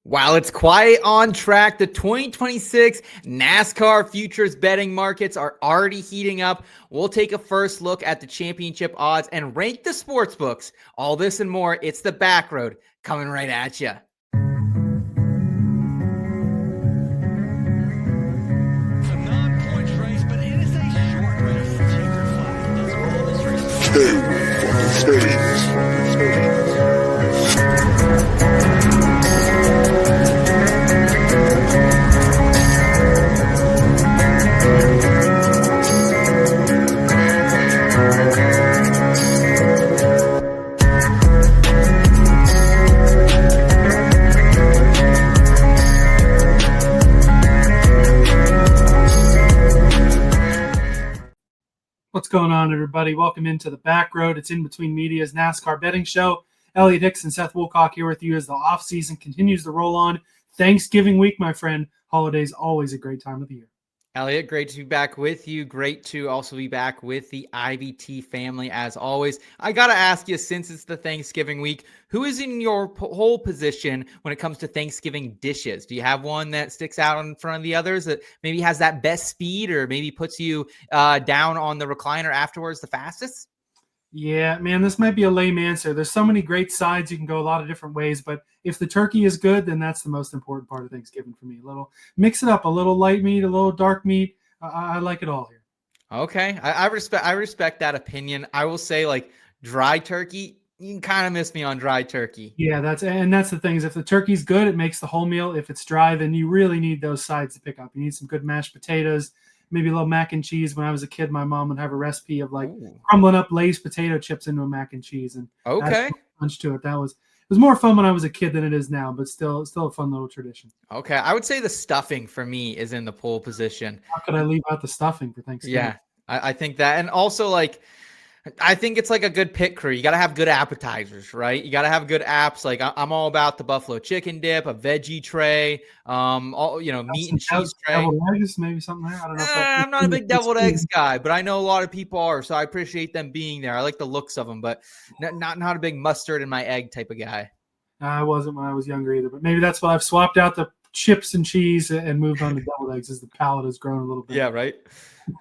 While it's quiet on track, the 2026 NASCAR futures betting markets are already heating up. We'll take a first look at the championship odds and rank the sportsbooks. All this and more, it's the Backroad coming right at you. It's a non-points race, but it is a short race. Checker flag. Let's roll this race. What's going on, everybody? Welcome into the Backroad. It's In Between Media's NASCAR betting show. Elliot Hicks and Seth Woolcock here with you as the off-season continues to roll on. Thanksgiving week, my friend. Holidays always a great time of the year. Elliot, great to be back with you. Great to also be back with the IBT family as always. I got to ask you, since it's the Thanksgiving week, who is in your pole position when it comes to Thanksgiving dishes? Do you have one that sticks out in front of the others that maybe has that best speed or maybe puts you down on the recliner afterwards the fastest? Yeah, man, this might be a lame answer. There's so many great sides. You can go a lot of different ways, but if the turkey is good, then that's the most important part of Thanksgiving for me. Mix it up, a little light meat, a little dark meat. I like it all here. Okay, I respect that opinion. I will say, like, dry turkey, you can kind of miss me on dry turkey. Yeah, that's the thing is if the turkey's good, it makes the whole meal. If it's dry, then you really need those sides to pick up. You need some good mashed potatoes, maybe a little mac and cheese. When I was a kid, my mom would have a recipe of crumbling up Lay's potato chips into a mac and cheese, and okay, punch to it. It was more fun when I was a kid than it is now, but still a fun little tradition. Okay, I would say the stuffing for me is in the pole position. How could I leave out the stuffing for Thanksgiving? Yeah, I think that, and also I think it's like a good pit crew. You got to have good appetizers, right? You got to have good apps. Like I'm all about the buffalo chicken dip, a veggie tray, meat and cheese tray. Deviled eggs, maybe something there. I don't know. I'm not a big deviled eggs guy, but I know a lot of people are, so I appreciate them being there. I like the looks of them, but not a big mustard in my egg type of guy. I wasn't when I was younger either, but maybe that's why I've swapped out the chips and cheese and moved on to deviled eggs as the palate has grown a little bit. Yeah, right.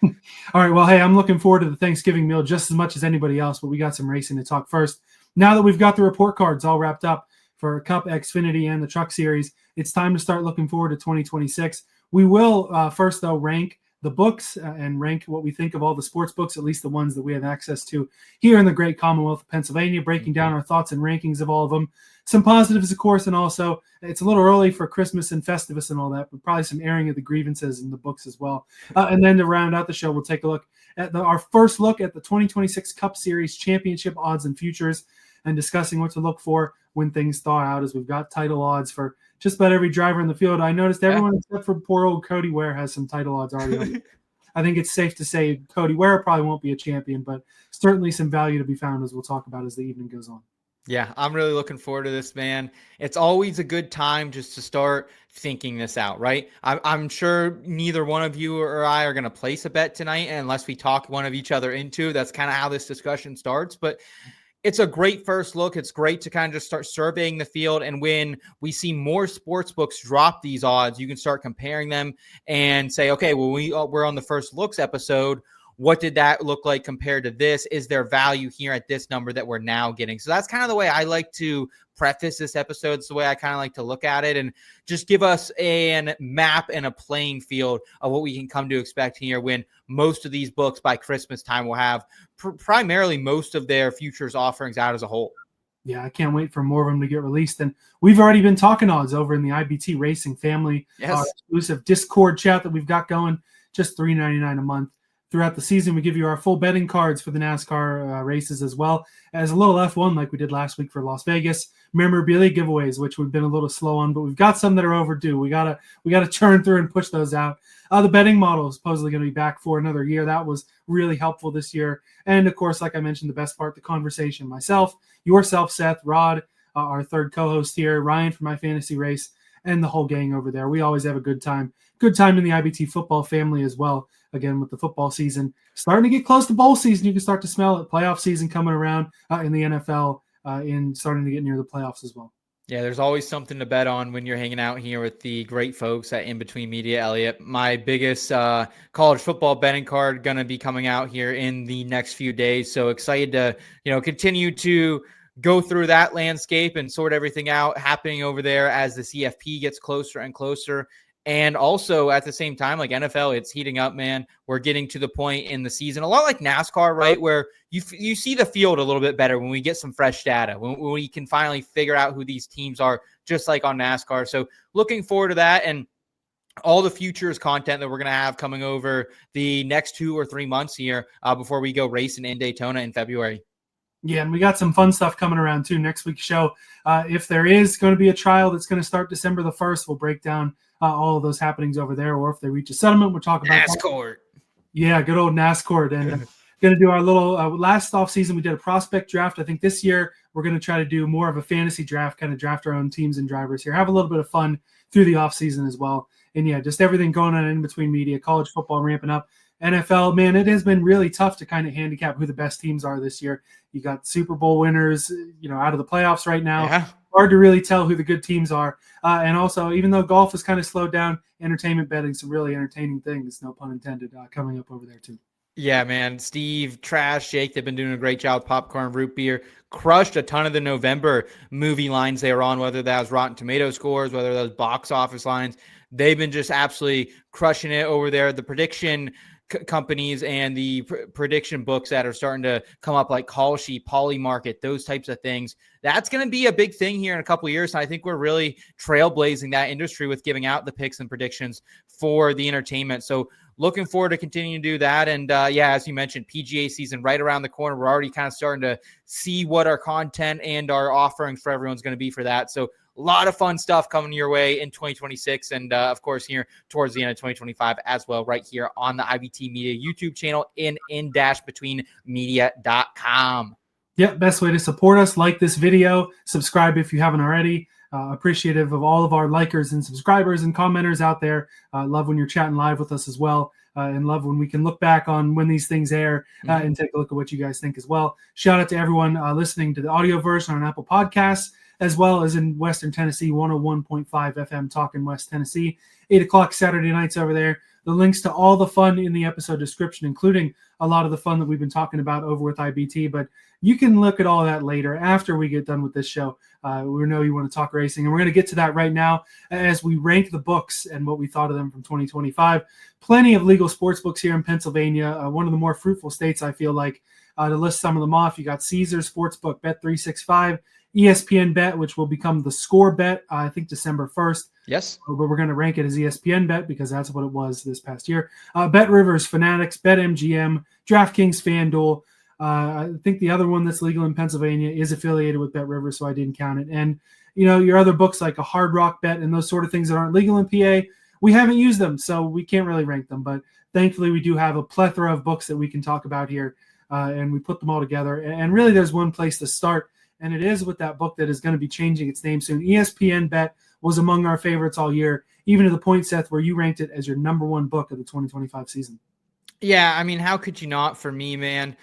All right, well, hey, I'm looking forward to the Thanksgiving meal just as much as anybody else, but we got some racing to talk first. Now that we've got the report cards all wrapped up for Cup, Xfinity, and the Truck Series, it's time to start looking forward to 2026. We will first, though, rank the books and rank what we think of all the sports books, at least the ones that we have access to here in the great Commonwealth of Pennsylvania, breaking down our thoughts and rankings of all of them. Some positives, of course, and also it's a little early for Christmas and Festivus and all that, but probably some airing of the grievances in the books as well. And then to round out the show, we'll take a look at our first look at the 2026 Cup Series Championship odds and futures and discussing what to look for when things thaw out, as we've got title odds for just about every driver in the field. I noticed everyone except for poor old Cody Ware has some title odds already on. I think it's safe to say Cody Ware probably won't be a champion, but certainly some value to be found, as we'll talk about as the evening goes on. Yeah, I'm really looking forward to this, man. It's always a good time just to start thinking this out, right? I'm sure neither one of you or I are going to place a bet tonight unless we talk one of each other into. That's kind of how this discussion starts, but it's a great first look. It's great to kind of just start surveying the field. And when we see more sports books drop these odds, you can start comparing them and say, okay, well, we're on the first looks episode. What did that look like compared to this? Is there value here at this number that we're now getting? So that's kind of the way I like to preface this episode. It's the way I kind of like to look at it and just give us a map and a playing field of what we can come to expect here when most of these books by Christmas time will have primarily most of their futures offerings out as a whole. Yeah, I can't wait for more of them to get released. And we've already been talking odds over in the IBT Racing family. Yes. Exclusive Discord chat that we've got going, just $3.99 a month. Throughout the season, we give you our full betting cards for the NASCAR races, as well as a little F1 like we did last week for Las Vegas, memorabilia giveaways, which we've been a little slow on, but we've got some that are overdue. We gotta churn through and push those out. The betting model is supposedly going to be back for another year. That was really helpful this year. And of course, like I mentioned, the best part, the conversation. Myself, yourself, Seth, Rod, our third co-host here, Ryan from My Fantasy Race, and the whole gang over there. We always have a good time. Good time in the IBT football family as well. Again, with the football season starting to get close to bowl season, you can start to smell it. Playoff season coming around in the NFL, starting to get near the playoffs as well. Yeah, there's always something to bet on when you're hanging out here with the great folks at In Between Media, Elliott. My biggest college football betting card going to be coming out here in the next few days. So excited to, continue to go through that landscape and sort everything out happening over there as the CFP gets closer and closer. And also at the same time, like NFL, it's heating up, man. We're getting to the point in the season, a lot like NASCAR, right, where you see the field a little bit better when we get some fresh data, when we can finally figure out who these teams are, just like on NASCAR. So looking forward to that and all the futures content that we're going to have coming over the next 2 or 3 months here before we go racing in Daytona in February. Yeah, and we got some fun stuff coming around too. Next week's show, if there is going to be a trial that's going to start December the 1st, we'll break down all of those happenings over there, or if they reach a settlement, we'll talk about NASCAR. Yeah, good old NASCAR. And going to do our little last offseason, we did a prospect draft. I think this year we're going to try to do more of a fantasy draft, kind of draft our own teams and drivers here. Have a little bit of fun through the offseason as well. And yeah, just everything going on in between media, college football ramping up. NFL, man, it has been really tough to kind of handicap who the best teams are this year. You got Super Bowl winners, out of the playoffs right now. Yeah. Hard to really tell who the good teams are. And also, even though golf has kind of slowed down, entertainment betting, some really entertaining things, no pun intended, coming up over there too. Yeah, man. Steve, Trash, Jake, they've been doing a great job. Popcorn, root beer, crushed a ton of the November movie lines they were on, whether that was Rotten Tomato scores, whether that was box office lines. They've been just absolutely crushing it over there. The prediction companies and the prediction books that are starting to come up, like Call Sheet, Polymarket, those types of things. That's going to be a big thing here in a couple of years. And I think we're really trailblazing that industry with giving out the picks and predictions for the entertainment. So looking forward to continuing to do that. And as you mentioned, PGA season right around the corner. We're already kind of starting to see what our content and our offerings for everyone's going to be for that. So a lot of fun stuff coming your way in 2026. And of course, here towards the end of 2025 as well, right here on the IBT Media YouTube channel in-betweenmedia.com. Yeah, best way to support us, like this video, subscribe if you haven't already. Appreciative of all of our likers and subscribers and commenters out there. Love when you're chatting live with us as well. And love when we can look back on when these things air and take a look at what you guys think as well. Shout out to everyone listening to the audio version on Apple Podcasts, as well as in Western Tennessee, 101.5 FM Talking West Tennessee, 8 o'clock Saturday nights over there. The links to all the fun in the episode description, including a lot of the fun that we've been talking about over with IBT. But you can look at all that later after we get done with this show. We know you want to talk racing, and we're going to get to that right now as we rank the books and what we thought of them from 2025. Plenty of legal sports books here in Pennsylvania, one of the more fruitful states, I feel like. To list some of them off, you got Caesars Sportsbook, Bet365, ESPN Bet, which will become the Score Bet, I think December 1st. Yes. But we're going to rank it as ESPN Bet because that's what it was this past year. BetRivers, Fanatics, BetMGM, DraftKings, FanDuel. I think the other one that's legal in Pennsylvania is affiliated with BetRivers, so I didn't count it. And, your other books like a Hard Rock Bet and those sort of things that aren't legal in PA, we haven't used them, so we can't really rank them. But thankfully, we do have a plethora of books that we can talk about here, and we put them all together. And really, there's one place to start, and it is with that book that is going to be changing its name soon. ESPN Bet was among our favorites all year, even to the point, Seth, where you ranked it as your number one book of the 2025 season. Yeah, I mean, how could you not for me, man?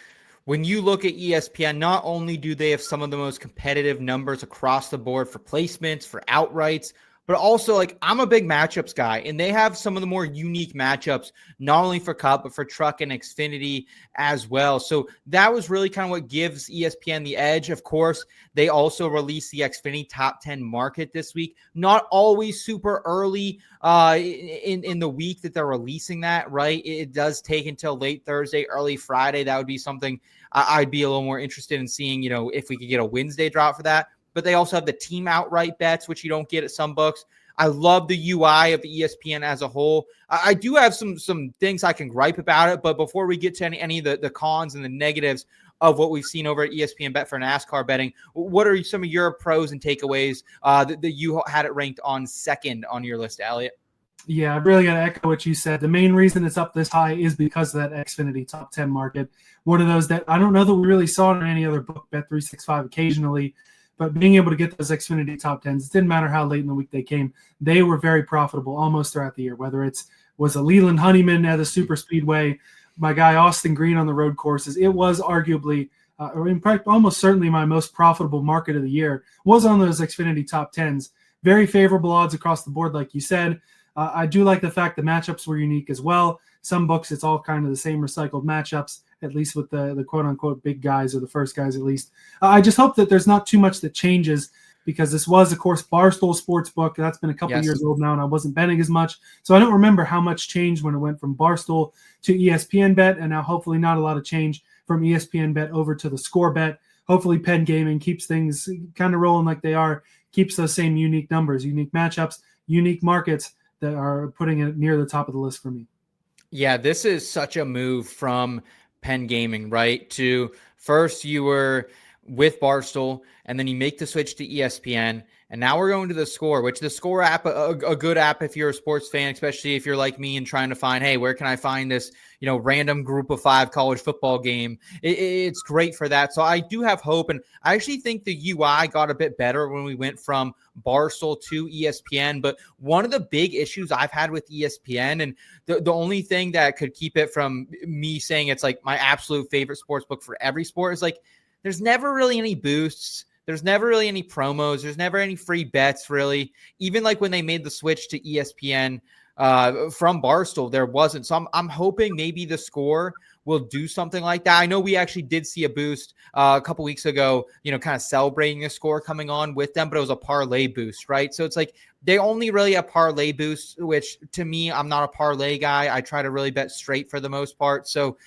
When you look at ESPN, not only do they have some of the most competitive numbers across the board for placements, for outrights, but also, I'm a big matchups guy, and they have some of the more unique matchups, not only for Cup, but for Truck and Xfinity as well. So that was really kind of what gives ESPN the edge. Of course, they also released the Xfinity Top 10 market this week. Not always super early in the week that they're releasing that, right? It does take until late Thursday, early Friday. That would be something I'd be a little more interested in seeing, if we could get a Wednesday drop for that. But they also have the team outright bets, which you don't get at some books. I love the UI of the ESPN as a whole. I do have some things I can gripe about it, but before we get to any of the cons and the negatives of what we've seen over at ESPN Bet for NASCAR betting, what are some of your pros and takeaways that you had it ranked on second on your list, Elliott? Yeah, I really got to echo what you said. The main reason it's up this high is because of that Xfinity Top 10 market. One of those that I don't know that we really saw in any other book, Bet365 occasionally. But being able to get those Xfinity Top 10s, it didn't matter how late in the week they came. They were very profitable almost throughout the year, whether it was a Leland Honeyman at a super speedway, my guy Austin Green on the road courses. It was arguably or in fact, almost certainly my most profitable market of the year, was on those Xfinity top 10s. Very favorable odds across the board, like you said. I do like the fact the matchups were unique as well. Some books, it's all kind of the same recycled matchups, at least with the quote-unquote big guys, or the first guys at least. I just hope that there's not too much that changes, because this was, of course, Barstool Sportsbook. That's been a couple years old now, and I wasn't betting as much. So I don't remember how much changed when it went from Barstool to ESPN Bet, and now hopefully not a lot of change from ESPN Bet over to the Score Bet. Hopefully Penn Gaming keeps things kind of rolling like they are, keeps those same unique numbers, unique matchups, unique markets that are putting it near the top of the list for me. Yeah, this is such a move from Penn Gaming, right? To first you were with Barstool, and then you make the switch to ESPN, and now we're going to the Score, which the Score app, a good app if you're a sports fan, especially if you're like me and trying to find, hey, where can I find this, random group of 5 college football game? It's great for that. So I do have hope, and I actually think the UI got a bit better when we went from Barstool to ESPN. But one of the big issues I've had with ESPN, and the only thing that could keep it from me saying it's like my absolute favorite sports book for every sport, is like there's never really any boosts. There's never really any promos. There's never any free bets, really. Even like when they made the switch to ESPN from Barstool, there wasn't. So I'm hoping maybe the Score will do something like that. I know we actually did see a boost a couple weeks ago, kind of celebrating the Score coming on with them, but it was a parlay boost, right? So it's like they only really have parlay boosts, which to me, I'm not a parlay guy. I try to really bet straight for the most part. So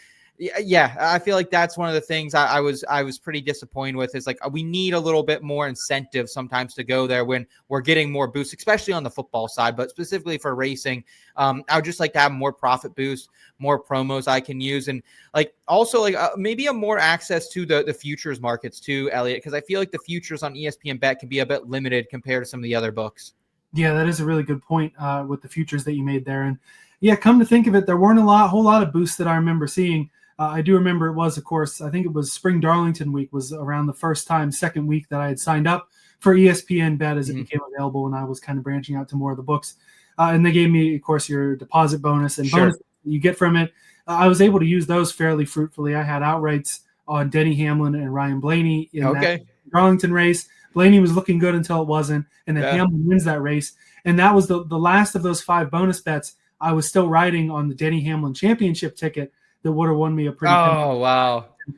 yeah, I feel like that's one of the things I was pretty disappointed with, is like we need a little bit more incentive sometimes to go there when we're getting more boosts, especially on the football side, but specifically for racing. I would just like to have more profit boost, more promos I can use, and like also like maybe a more access to the futures markets too, Elliot, because I feel like the futures on ESPN Bet can be a bit limited compared to some of the other books. Yeah, that is a really good point with the futures that you made there. And yeah, come to think of it, there weren't whole lot of boosts that I remember seeing. I do remember it was, of course, I think it was Spring Darlington week was around the second week that I had signed up for ESPN Bet as it became available, and I was kind of branching out to more of the books. And they gave me, of course, your deposit bonus and bonus that you get from it. I was able to use those fairly fruitfully. I had outrights on Denny, Hamlin, and Ryan Blaney in that Darlington race. Blaney was looking good until it wasn't, and then Hamlin wins that race. And that was the last of those 5 bonus bets. I was still riding on the Denny Hamlin championship ticket that would have won me a pretty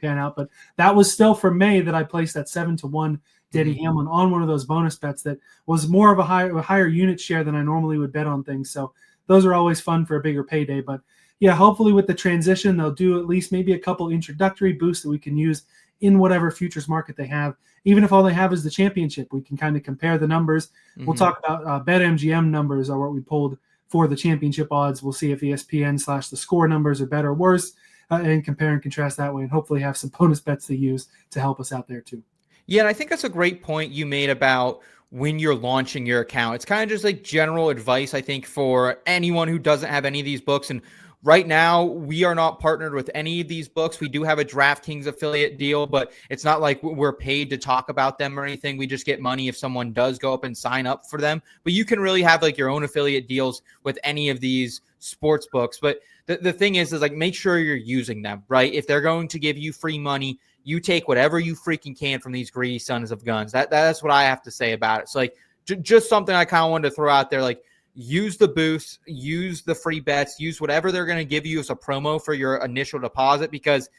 pan out. But that was still for May that I placed that 7-1 Denny Hamlin on one of those bonus bets that was more of a higher unit share than I normally would bet on things. So those are always fun for a bigger payday. But yeah, hopefully with the transition, they'll do at least maybe a couple introductory boosts that we can use in whatever futures market they have. Even if all they have is the championship, we can kind of compare the numbers. We'll talk about BetMGM numbers are what we pulled for the championship odds. We'll see if ESPN/the Score numbers are better or worse, and compare and contrast that way, and hopefully have some bonus bets to use to help us out there too. Yeah, and I think that's a great point you made about when you're launching your account. It's kind of just like general advice, I think, for anyone who doesn't have any of these books. And right now, we are not partnered with any of these books. We do have a DraftKings affiliate deal, but it's not like we're paid to talk about them or anything. We just get money if someone does go up and sign up for them. But you can really have like your own affiliate deals with any of these sports books. But the thing is like make sure you're using them, right? If they're going to give you free money, you take whatever you freaking can from these greedy sons of guns. That's what I have to say about it. So like just something I kind of wanted to throw out there, like use the boosts, use the free bets, use whatever they're going to give you as a promo for your initial deposit, because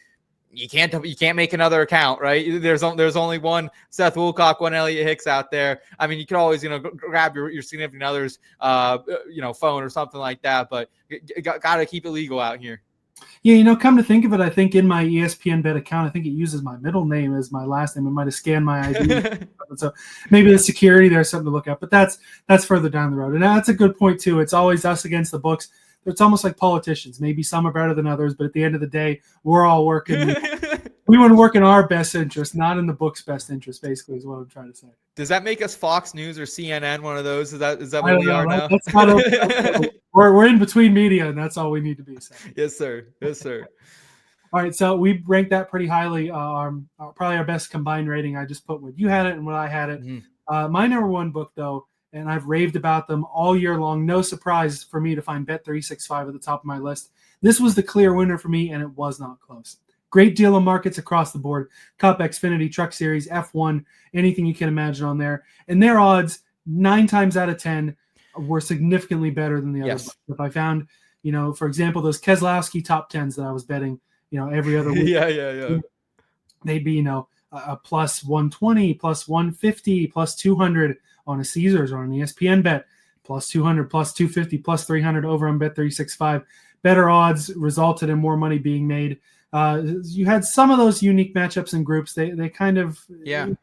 you can't make another account, right? There's only one Seth Woolcock, one Elliot Hicks out there. I mean, you can always, grab your significant other's, phone or something like that, but got to keep it legal out here. Yeah, come to think of it, I think in my ESPN Bet account, I think it uses my middle name as my last name. It might have scanned my ID. So maybe the security there's something to look at, but that's further down the road. And that's a good point too. It's always us against the books. It's almost like politicians. Maybe some are better than others, but at the end of the day, we're all working. We want to work in our best interest, not in the book's best interest, basically, is what I'm trying to say. Does that make us Fox News or CNN, one of those? Is that what we are now? That's not we're in between media, and that's all we need to be. So. Yes, sir. Yes, sir. All right, so we ranked that pretty highly. Probably our best combined rating. I just put when you had it and when I had it. My number one book, though, and I've raved about them all year long. No surprise for me to find Bet365 at the top of my list. This was the clear winner for me, and it was not close. Great deal of markets across the board. Cup, Xfinity, Truck Series, F1, anything you can imagine on there. And their odds, 9 times out of 10, were significantly better than the other Yes. books. If I found, for example, those Keselowski top 10s that I was betting, every other week. Yeah. They'd be, a plus 120, plus 150, plus 200 on a Caesars or an ESPN bet, plus 200, plus 250, plus 300 over on Bet365. Better odds resulted in more money being made. You had some of those unique matchups in groups. They kind of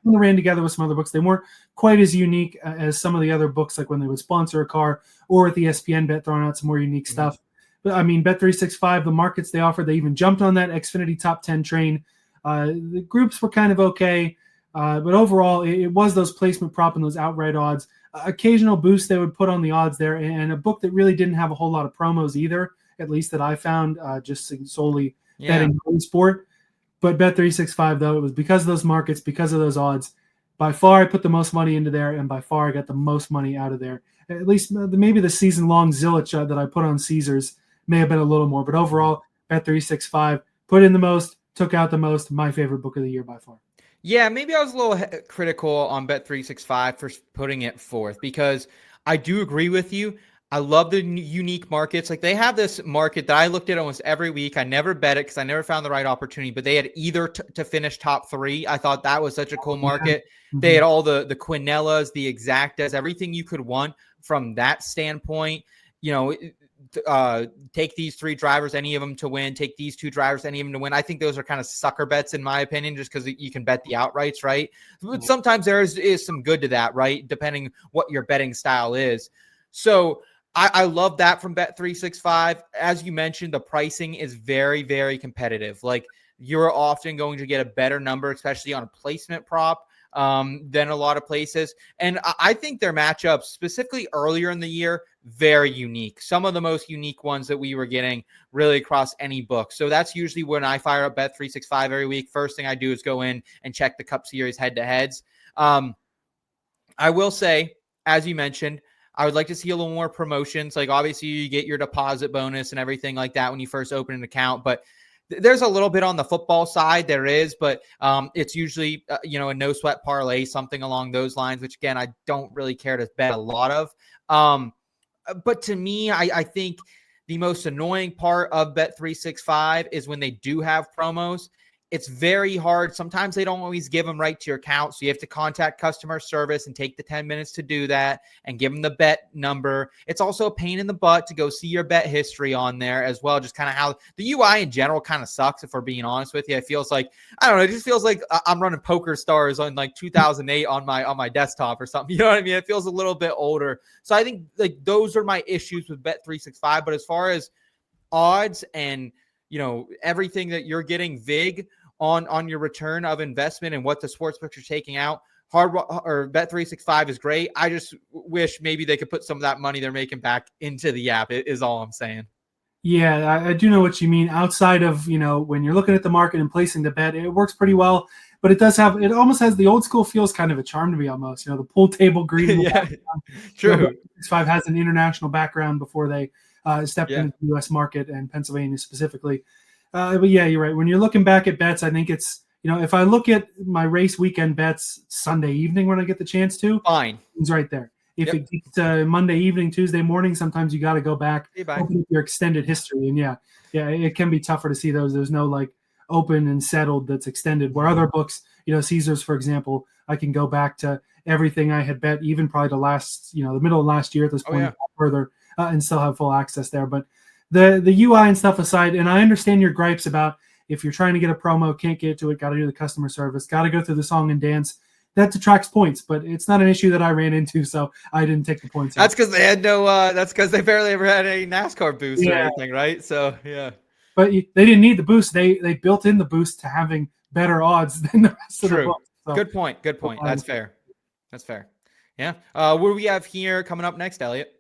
ran together with some other books. They weren't quite as unique as some of the other books, like when they would sponsor a car, or with the ESPN bet throwing out some more unique stuff. But I mean, Bet365, the markets they offered, they even jumped on that Xfinity top 10 train. The groups were kind of okay, but overall, it was those placement prop and those outright odds. Occasional boosts they would put on the odds there, and a book that really didn't have a whole lot of promos either, at least that I found, just solely betting on sport. But Bet365, though, it was because of those markets, because of those odds. By far, I put the most money into there, and by far, I got the most money out of there. At least maybe the season-long Zilisch that I put on Caesars may have been a little more, but overall, Bet365 put in the most, took out the most. My favorite book of the year by far. Yeah, maybe I was a little critical on Bet365 for putting it fourth, because I do agree with you. I love the unique markets. Like, they have this market that I looked at almost every week. I never bet it because I never found the right opportunity, but they had either to finish top 3. I thought that was such a cool market. Mm-hmm. They had all the Quinellas, the Exactas, everything you could want from that standpoint. Take these 3 drivers, any of them to win, take these 2 drivers, any of them to win. I think those are kind of sucker bets in my opinion, just because you can bet the outrights, right? But sometimes there is some good to that, right? Depending what your betting style is. So I love that from Bet365. As you mentioned, the pricing is very, very competitive. Like, you're often going to get a better number, especially on a placement prop, than a lot of places. And I think their matchups, specifically earlier in the year, very unique. Some of the most unique ones that we were getting really across any book. So that's usually when I fire up Bet365 every week. First thing I do is go in and check the Cup Series head-to-heads. I will say, as you mentioned, I would like to see a little more promotions. Like, obviously, you get your deposit bonus and everything like that when you first open an account, but there's a little bit on the football side. There is, but it's usually, a no sweat parlay, something along those lines, which again, I don't really care to bet a lot of. But to me, I think the most annoying part of Bet365 is when they do have promos. It's very hard. Sometimes they don't always give them right to your account. So you have to contact customer service and take the 10 minutes to do that and give them the bet number. It's also a pain in the butt to go see your bet history on there as well. Just kind of how the UI in general kind of sucks, if we're being honest with you. It feels like, I don't know, it just feels like I'm running Poker Stars on like 2008 on my desktop or something. You know what I mean? It feels a little bit older. So I think like those are my issues with Bet365. But as far as odds and, everything that you're getting VIG on your return of investment and what the sportsbooks are taking out, Bet365 is great. I just wish maybe they could put some of that money they're making back into the app, is all I'm saying. Yeah, I do know what you mean. Outside of, when you're looking at the market and placing the bet, it works pretty well, but it almost has the old school feels kind of a charm to me almost, the pool table green. Yeah, true. Bet365 has an international background before they stepped into the U.S. market and Pennsylvania specifically. But yeah, you're right. When you're looking back at bets, I think it's, if I look at my race weekend bets Sunday evening when I get the chance to, fine, it's right there. If it gets to Monday evening, Tuesday morning, sometimes you got to go back, open up your extended history. And yeah, it can be tougher to see those. There's no like open and settled that's extended, where other books, Caesars, for example, I can go back to everything I had bet, even probably the middle of last year at this point, further, and still have full access there. But the UI and stuff aside, and I understand your gripes about if you're trying to get a promo, can't get to it, got to do the customer service, got to go through the song and dance. That detracts points, but it's not an issue that I ran into, so I didn't take the points. That's because they had no. That's because they barely ever had a NASCAR boost or anything, right? So yeah. But they didn't need the boost. They built in the boost to having better odds than the rest of the books. So, Good point. That's fair. Yeah. What do we have here coming up next, Elliot?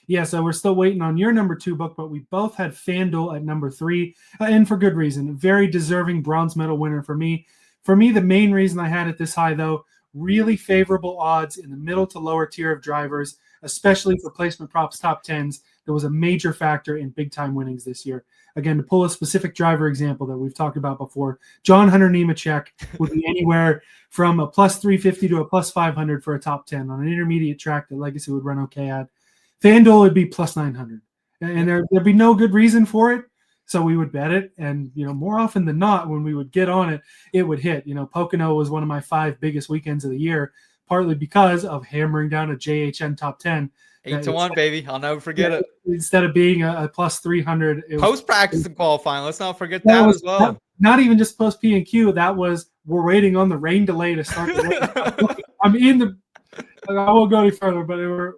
Yeah, so we're still waiting on your number 2 book, but we both had FanDuel at number 3, and for good reason. A very deserving bronze medal winner for me. For me, the main reason I had it this high, though, really favorable odds in the middle to lower tier of drivers, especially for placement props top 10s. That was a major factor in big-time winnings this year. Again, to pull a specific driver example that we've talked about before, John Hunter Nemechek would be anywhere from a plus 350 to a plus 500 for a top 10 on an intermediate track that Legacy would run okay at. FanDuel would be plus 900. And there'd be no good reason for it, so we would bet it. And, more often than not, when we would get on it, it would hit. Pocono was one of my 5 biggest weekends of the year, partly because of hammering down a JHN top 10. 8-1, baby. I'll never forget it. Instead of being a plus 300. Post-practice and qualifying. Let's not forget that as well. Not even just post P&Q. That was, we're waiting on the rain delay to start the race. I won't go any further, but we're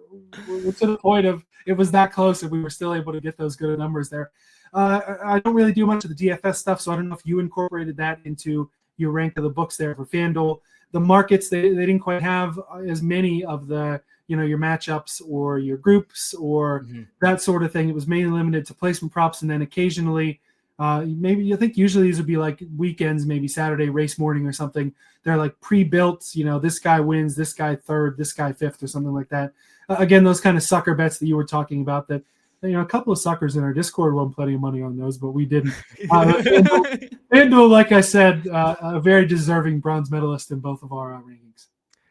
to the point of it was that close and we were still able to get those good numbers there. I don't really do much of the DFS stuff, so I don't know if you incorporated that into your rank of the books there for FanDuel. The markets, they didn't quite have as many of the, your matchups or your groups or that sort of thing. It was mainly limited to placement props, and then occasionally, maybe I think usually these would be like weekends, maybe Saturday race morning or something. They're like pre-built, this guy wins, this guy third, this guy fifth or something like that. Again, those kind of sucker bets that you were talking about that, a couple of suckers in our Discord won plenty of money on those, but we didn't. FanDuel, like I said, a very deserving bronze medalist in both of our rankings.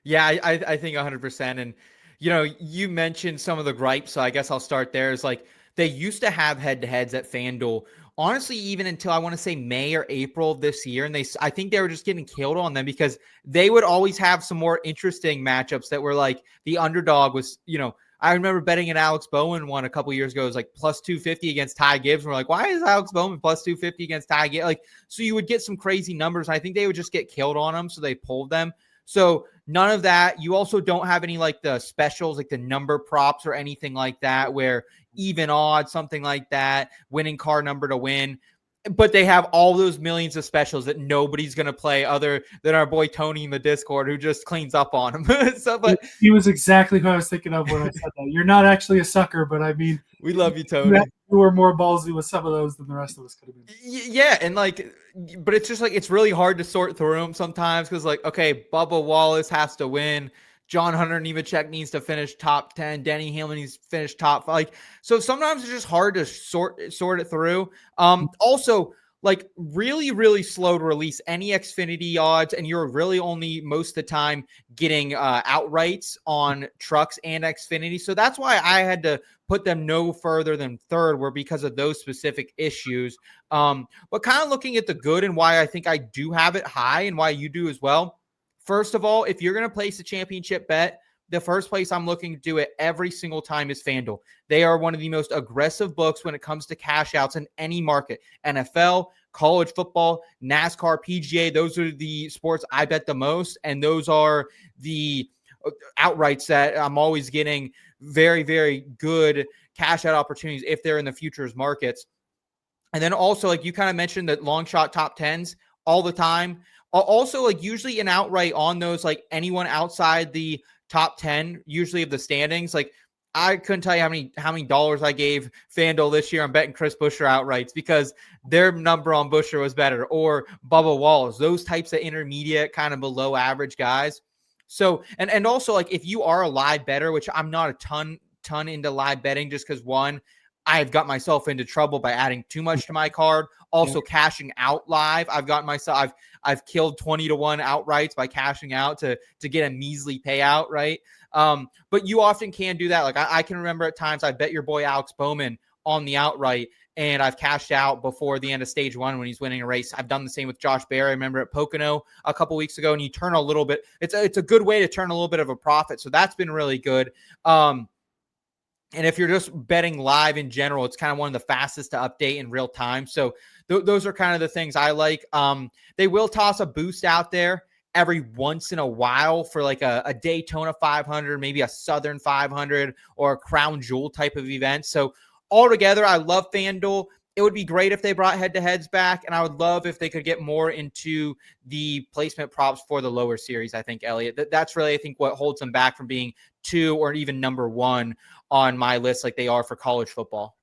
Yeah, I think 100%. And, you mentioned some of the gripes, so I guess I'll start there. Is like they used to have head-to-heads at FanDuel, honestly, even until I want to say May or April of this year. And I think they were just getting killed on them because they would always have some more interesting matchups that were like the underdog was, I remember betting an Alex Bowman one a couple years ago. It was like plus 250 against Ty Gibbs. And we're like, why is Alex Bowman plus 250 against Ty Gibbs? Like, so you would get some crazy numbers. I think they would just get killed on them. So they pulled them. So none of that. You also don't have any like the specials, like the number props or anything like that, where even odds, something like that, winning car number to win. But they have all those millions of specials that nobody's going to play other than our boy Tony in the Discord, who just cleans up on them. But he was exactly who I was thinking of when I said that. You're not actually a sucker, but I mean, we love you, Tony. You were more ballsy with some of those than the rest of us could have been. Yeah, and but it's just like it's really hard to sort through them sometimes because, okay, Bubba Wallace has to win. John Hunter Nemechek needs to finish top 10. Denny Hamlin needs to finish top 5. So sometimes it's just hard to sort it through. Also, really, really slow to release any Xfinity odds, and you're really only most of the time getting outrights on trucks and Xfinity. So that's why I had to put them no further than third, were because of those specific issues. But kind of looking at the good and why I think I do have it high and why you do as well. First of all, if you're going to place a championship bet, the first place I'm looking to do it every single time is FanDuel. They are one of the most aggressive books when it comes to cash outs in any market. NFL, college football, NASCAR, PGA, those are the sports I bet the most. And those are the outrights that I'm always getting very, very good cash out opportunities if they're in the futures markets. And then also, like you kind of mentioned, that long shot top 10s all the time. Also, usually an outright on those, anyone outside the top 10, usually of the standings. I couldn't tell you how many dollars I gave FanDuel this year on betting Chris Buescher outrights because their number on Buescher was better, or Bubba Wallace, those types of intermediate, kind of below average guys. So, and also, if you are a live bettor, which I'm not a ton into live betting, just because one, I've got myself into trouble by adding too much to my card. Also, cashing out live, I've killed 20-1 outrights by cashing out to get a measly payout, right? But you often can do that. I can remember at times I bet your boy Alex Bowman on the outright, and I've cashed out before the end of stage 1 when he's winning a race. I've done the same with Josh Berry. I remember at Pocono a couple weeks ago, and you turn a little bit. It's a good way to turn a little bit of a profit. So that's been really good. And if you're just betting live in general, it's kind of one of the fastest to update in real time. So those are kind of the things I like. They will toss a boost out there every once in a while for a Daytona 500, maybe a Southern 500 or a Crown Jewel type of event. So altogether, I love FanDuel. It would be great if they brought head-to-heads back, and I would love if they could get more into the placement props for the lower series, I think, Elliot. That's really, I think, what holds them back from being 2 or even number 1 on my list like they are for college football.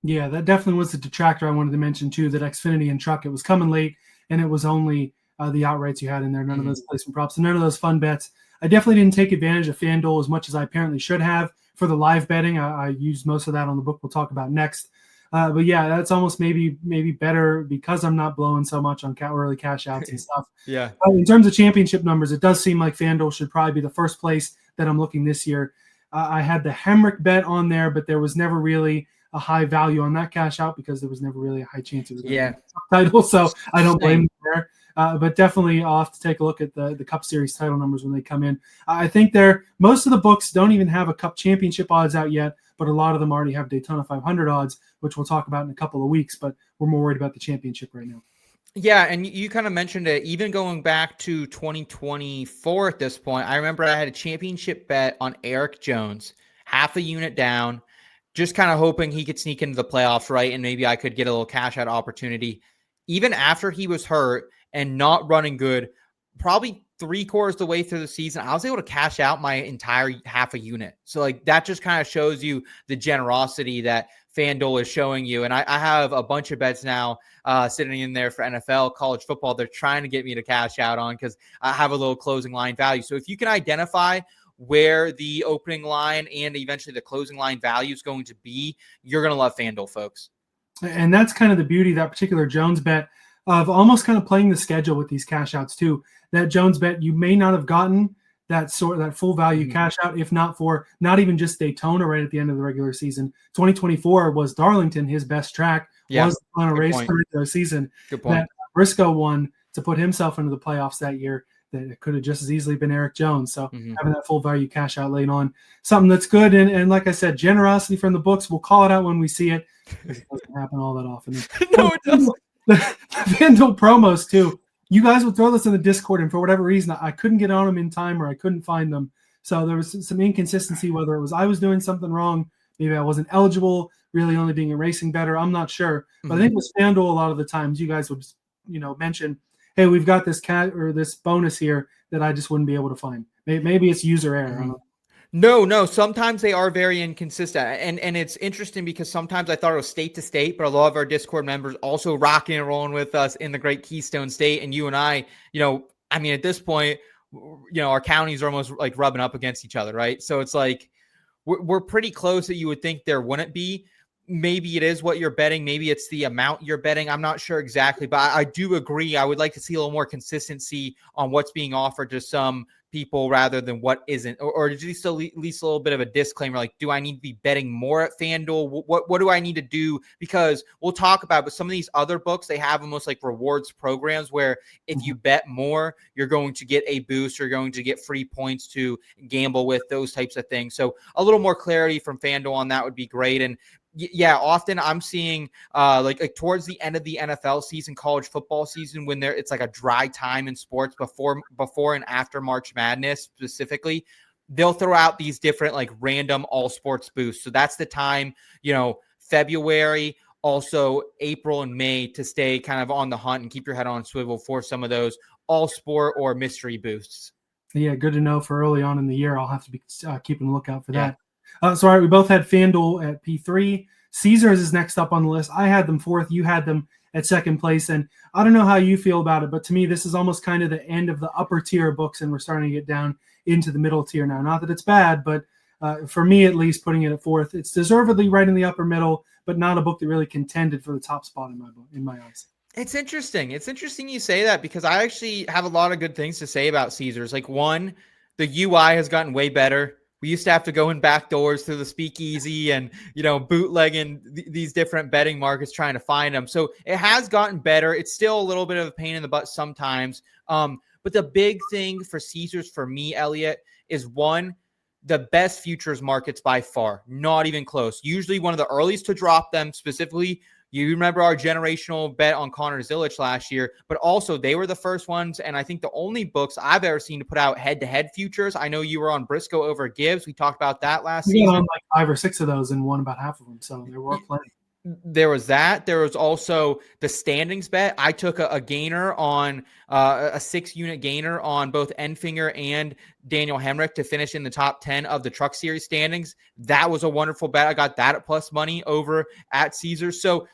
Yeah, that definitely was the detractor I wanted to mention, too, that Xfinity and Truck, it was coming late, and it was only the outrights you had in there, none of those placement props, and none of those fun bets. I definitely didn't take advantage of FanDuel as much as I apparently should have for the live betting. I used most of that on the book we'll talk about next. But yeah, that's almost maybe better because I'm not blowing so much on early cash outs and stuff. Yeah. In terms of championship numbers, it does seem like FanDuel should probably be the first place that I'm looking this year. I had the Hemrick bet on there, but there was never really a high value on that cash out because there was never really a high chance it was going to be a title. So I don't blame them there. But definitely I'll have to take a look at the Cup Series title numbers when they come in. I think most of the books don't even have a Cup Championship odds out yet, but a lot of them already have Daytona 500 odds, which we'll talk about in a couple of weeks. But we're more worried about the championship right now. Yeah, and you kind of mentioned it, even going back to 2024 at this point. I remember I had a championship bet on Eric Jones, half a unit down, just kind of hoping he could sneak into the playoffs, right? And maybe I could get a little cash out opportunity. Even after he was hurt and not running good, probably 3/4 the way through the season, I was able to cash out my entire half a unit. So like that just kind of shows you the generosity that FanDuel is showing you. And I have a bunch of bets now sitting in there for NFL, college football. They're trying to get me to cash out on because I have a little closing line value. So if you can identify where the opening line and eventually the closing line value is going to be, you're going to love FanDuel, folks. And that's kind of the beauty of that particular Jones bet, of almost kind of playing the schedule with these cash outs too. That Jones bet, you may not have gotten that full value cash out if not for not even just Daytona right at the end of the regular season. 2024 was Darlington, his best track, was the final race for the regular season. Good point. That Briscoe won to put himself into the playoffs that year. That it could have just as easily been Eric Jones. So having that full value cash out late on, something that's good. And like I said, generosity from the books. We'll call it out when we see it. It doesn't happen all that often. No, it doesn't. The FanDuel promos too. You guys would throw this in the Discord, and for whatever reason, I couldn't get on them in time or I couldn't find them. So there was some inconsistency, whether it was I was doing something wrong, maybe I wasn't eligible, really only being a racing better. I'm not sure. But I think with FanDuel, a lot of the times you guys would, mention, hey, we've got this this bonus here that I just wouldn't be able to find. Maybe it's user error. I don't know. No. Sometimes they are very inconsistent. And it's interesting because sometimes I thought it was state to state, but a lot of our Discord members also rocking and rolling with us in the great Keystone State. And you and I, at this point, our counties are almost like rubbing up against each other, right? So it's like we're pretty close that you would think there wouldn't be. Maybe it is what you're betting. Maybe it's the amount you're betting. I'm not sure exactly, but I do agree. I would like to see a little more consistency on what's being offered to some people rather than what isn't, or at least a little bit of a disclaimer. Like, do I need to be betting more at FanDuel? What do I need to do? Because we'll talk about, but some of these other books, they have almost like rewards programs where if you bet more, you're going to get a boost. You're going to get free points to gamble with, those types of things. So a little more clarity from FanDuel on that would be great. And yeah, often I'm seeing like towards the end of the NFL season, college football season, when it's like a dry time in sports before and after March Madness specifically, they'll throw out these different like random all sports boosts. So that's the time, February, also April and May, to stay kind of on the hunt and keep your head on swivel for some of those all sport or mystery boosts. Yeah, good to know for early on in the year. I'll have to be keeping a lookout for that. So, all right, we both had FanDuel at P3. Caesars is next up on the list. I had them fourth. You had them at second place. And I don't know how you feel about it, but to me, this is almost kind of the end of the upper tier books, and we're starting to get down into the middle tier now. Not that it's bad, but for me at least, putting it at fourth, it's deservedly right in the upper middle, but not a book that really contended for the top spot in my eyes. It's interesting. It's interesting you say that, because I actually have a lot of good things to say about Caesars. Like, one, the UI has gotten way better. We used to have to go in back doors through the speakeasy and, bootlegging these different betting markets trying to find them. So it has gotten better. It's still a little bit of a pain in the butt sometimes. But the big thing for Caesars for me, Elliot, is one, the best futures markets by far, not even close. Usually one of the earliest to drop them. Specifically, you remember our generational bet on Connor Zilisch last year, but also they were the first ones, and I think the only books I've ever seen to put out head-to-head futures. I know you were on Briscoe over Gibbs. We talked about that last season. On like 5 or 6 of those and won about half of them, so there were plenty. There was that. There was also the standings bet. I took a gainer on a 6-unit gainer on both Enfinger and Daniel Hemrick to finish in the top 10 of the Truck Series standings. That was a wonderful bet. I got that at plus money over at Caesars. So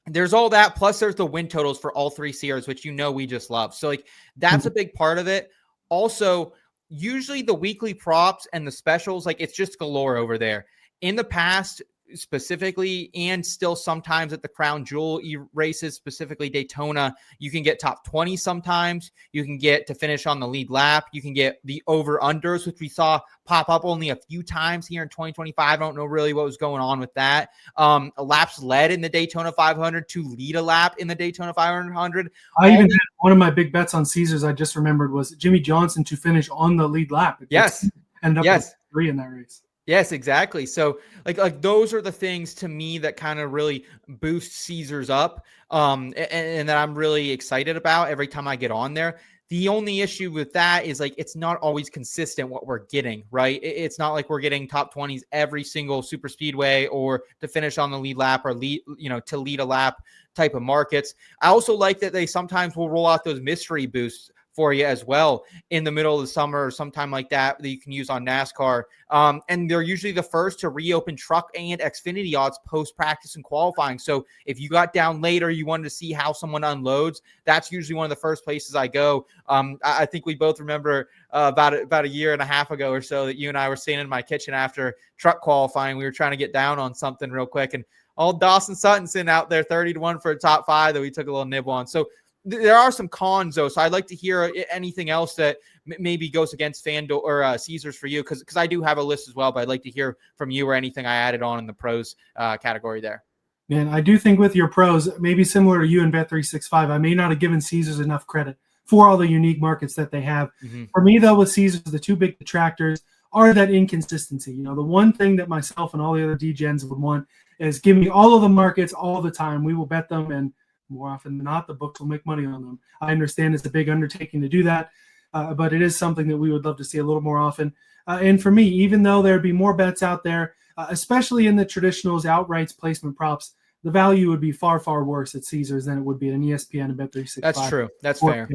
there's all that. Plus there's the win totals for all 3 series, which we just love. So like that's a big part of it. Also, usually the weekly props and the specials, like it's just galore over there. In the past, specifically, and still sometimes at the Crown Jewel races, specifically Daytona, you can get top 20 sometimes. You can get to finish on the lead lap. You can get the over-unders, which we saw pop up only a few times here in 2025. I don't know really what was going on with that. Laps led in the Daytona 500 to lead a lap in the Daytona 500. I even had one of my big bets on Caesars I just remembered was Jimmy Johnson to finish on the lead lap. Yes. Ended up with 3 in that race. Yes, exactly. So like those are the things to me that kind of really boost Caesars up, and that I'm really excited about every time I get on there. The only issue with that is like it's not always consistent what we're getting, right? It's not like we're getting top 20s every single super speedway or to finish on the lead lap or to lead a lap type of markets. I also like that they sometimes will roll out those mystery boosts for you as well in the middle of the summer or sometime like that you can use on NASCAR. And they're usually the first to reopen truck and Xfinity odds post-practice and qualifying. So if you got down later, you wanted to see how someone unloads, that's usually one of the first places I go. I think we both remember about a year and a half ago or so that you and I were standing in my kitchen after truck qualifying. We were trying to get down on something real quick, and old Dawson Sutton's sitting out there 30-1 for a top 5 that we took a little nibble on. So there are some cons, though, so I'd like to hear anything else that maybe goes against FanDuel or Caesars for you, because I do have a list as well, but I'd like to hear from you or anything I added on in the pros category there. Man, I do think with your pros, maybe similar to you in Bet365, I may not have given Caesars enough credit for all the unique markets that they have. Mm-hmm. For me, though, with Caesars, the two big detractors are that inconsistency. You know, the one thing that myself and all the other DGens would want is give me all of the markets all the time. We will bet them, and more often than not, the books will make money on them. I understand it's a big undertaking to do that, but it is something that we would love to see a little more often. And for me, even though there'd be more bets out there, especially in the traditionals, outrights, placement props, the value would be far, far worse at Caesars than it would be at an ESPN and Bet365. That's true. That's fair.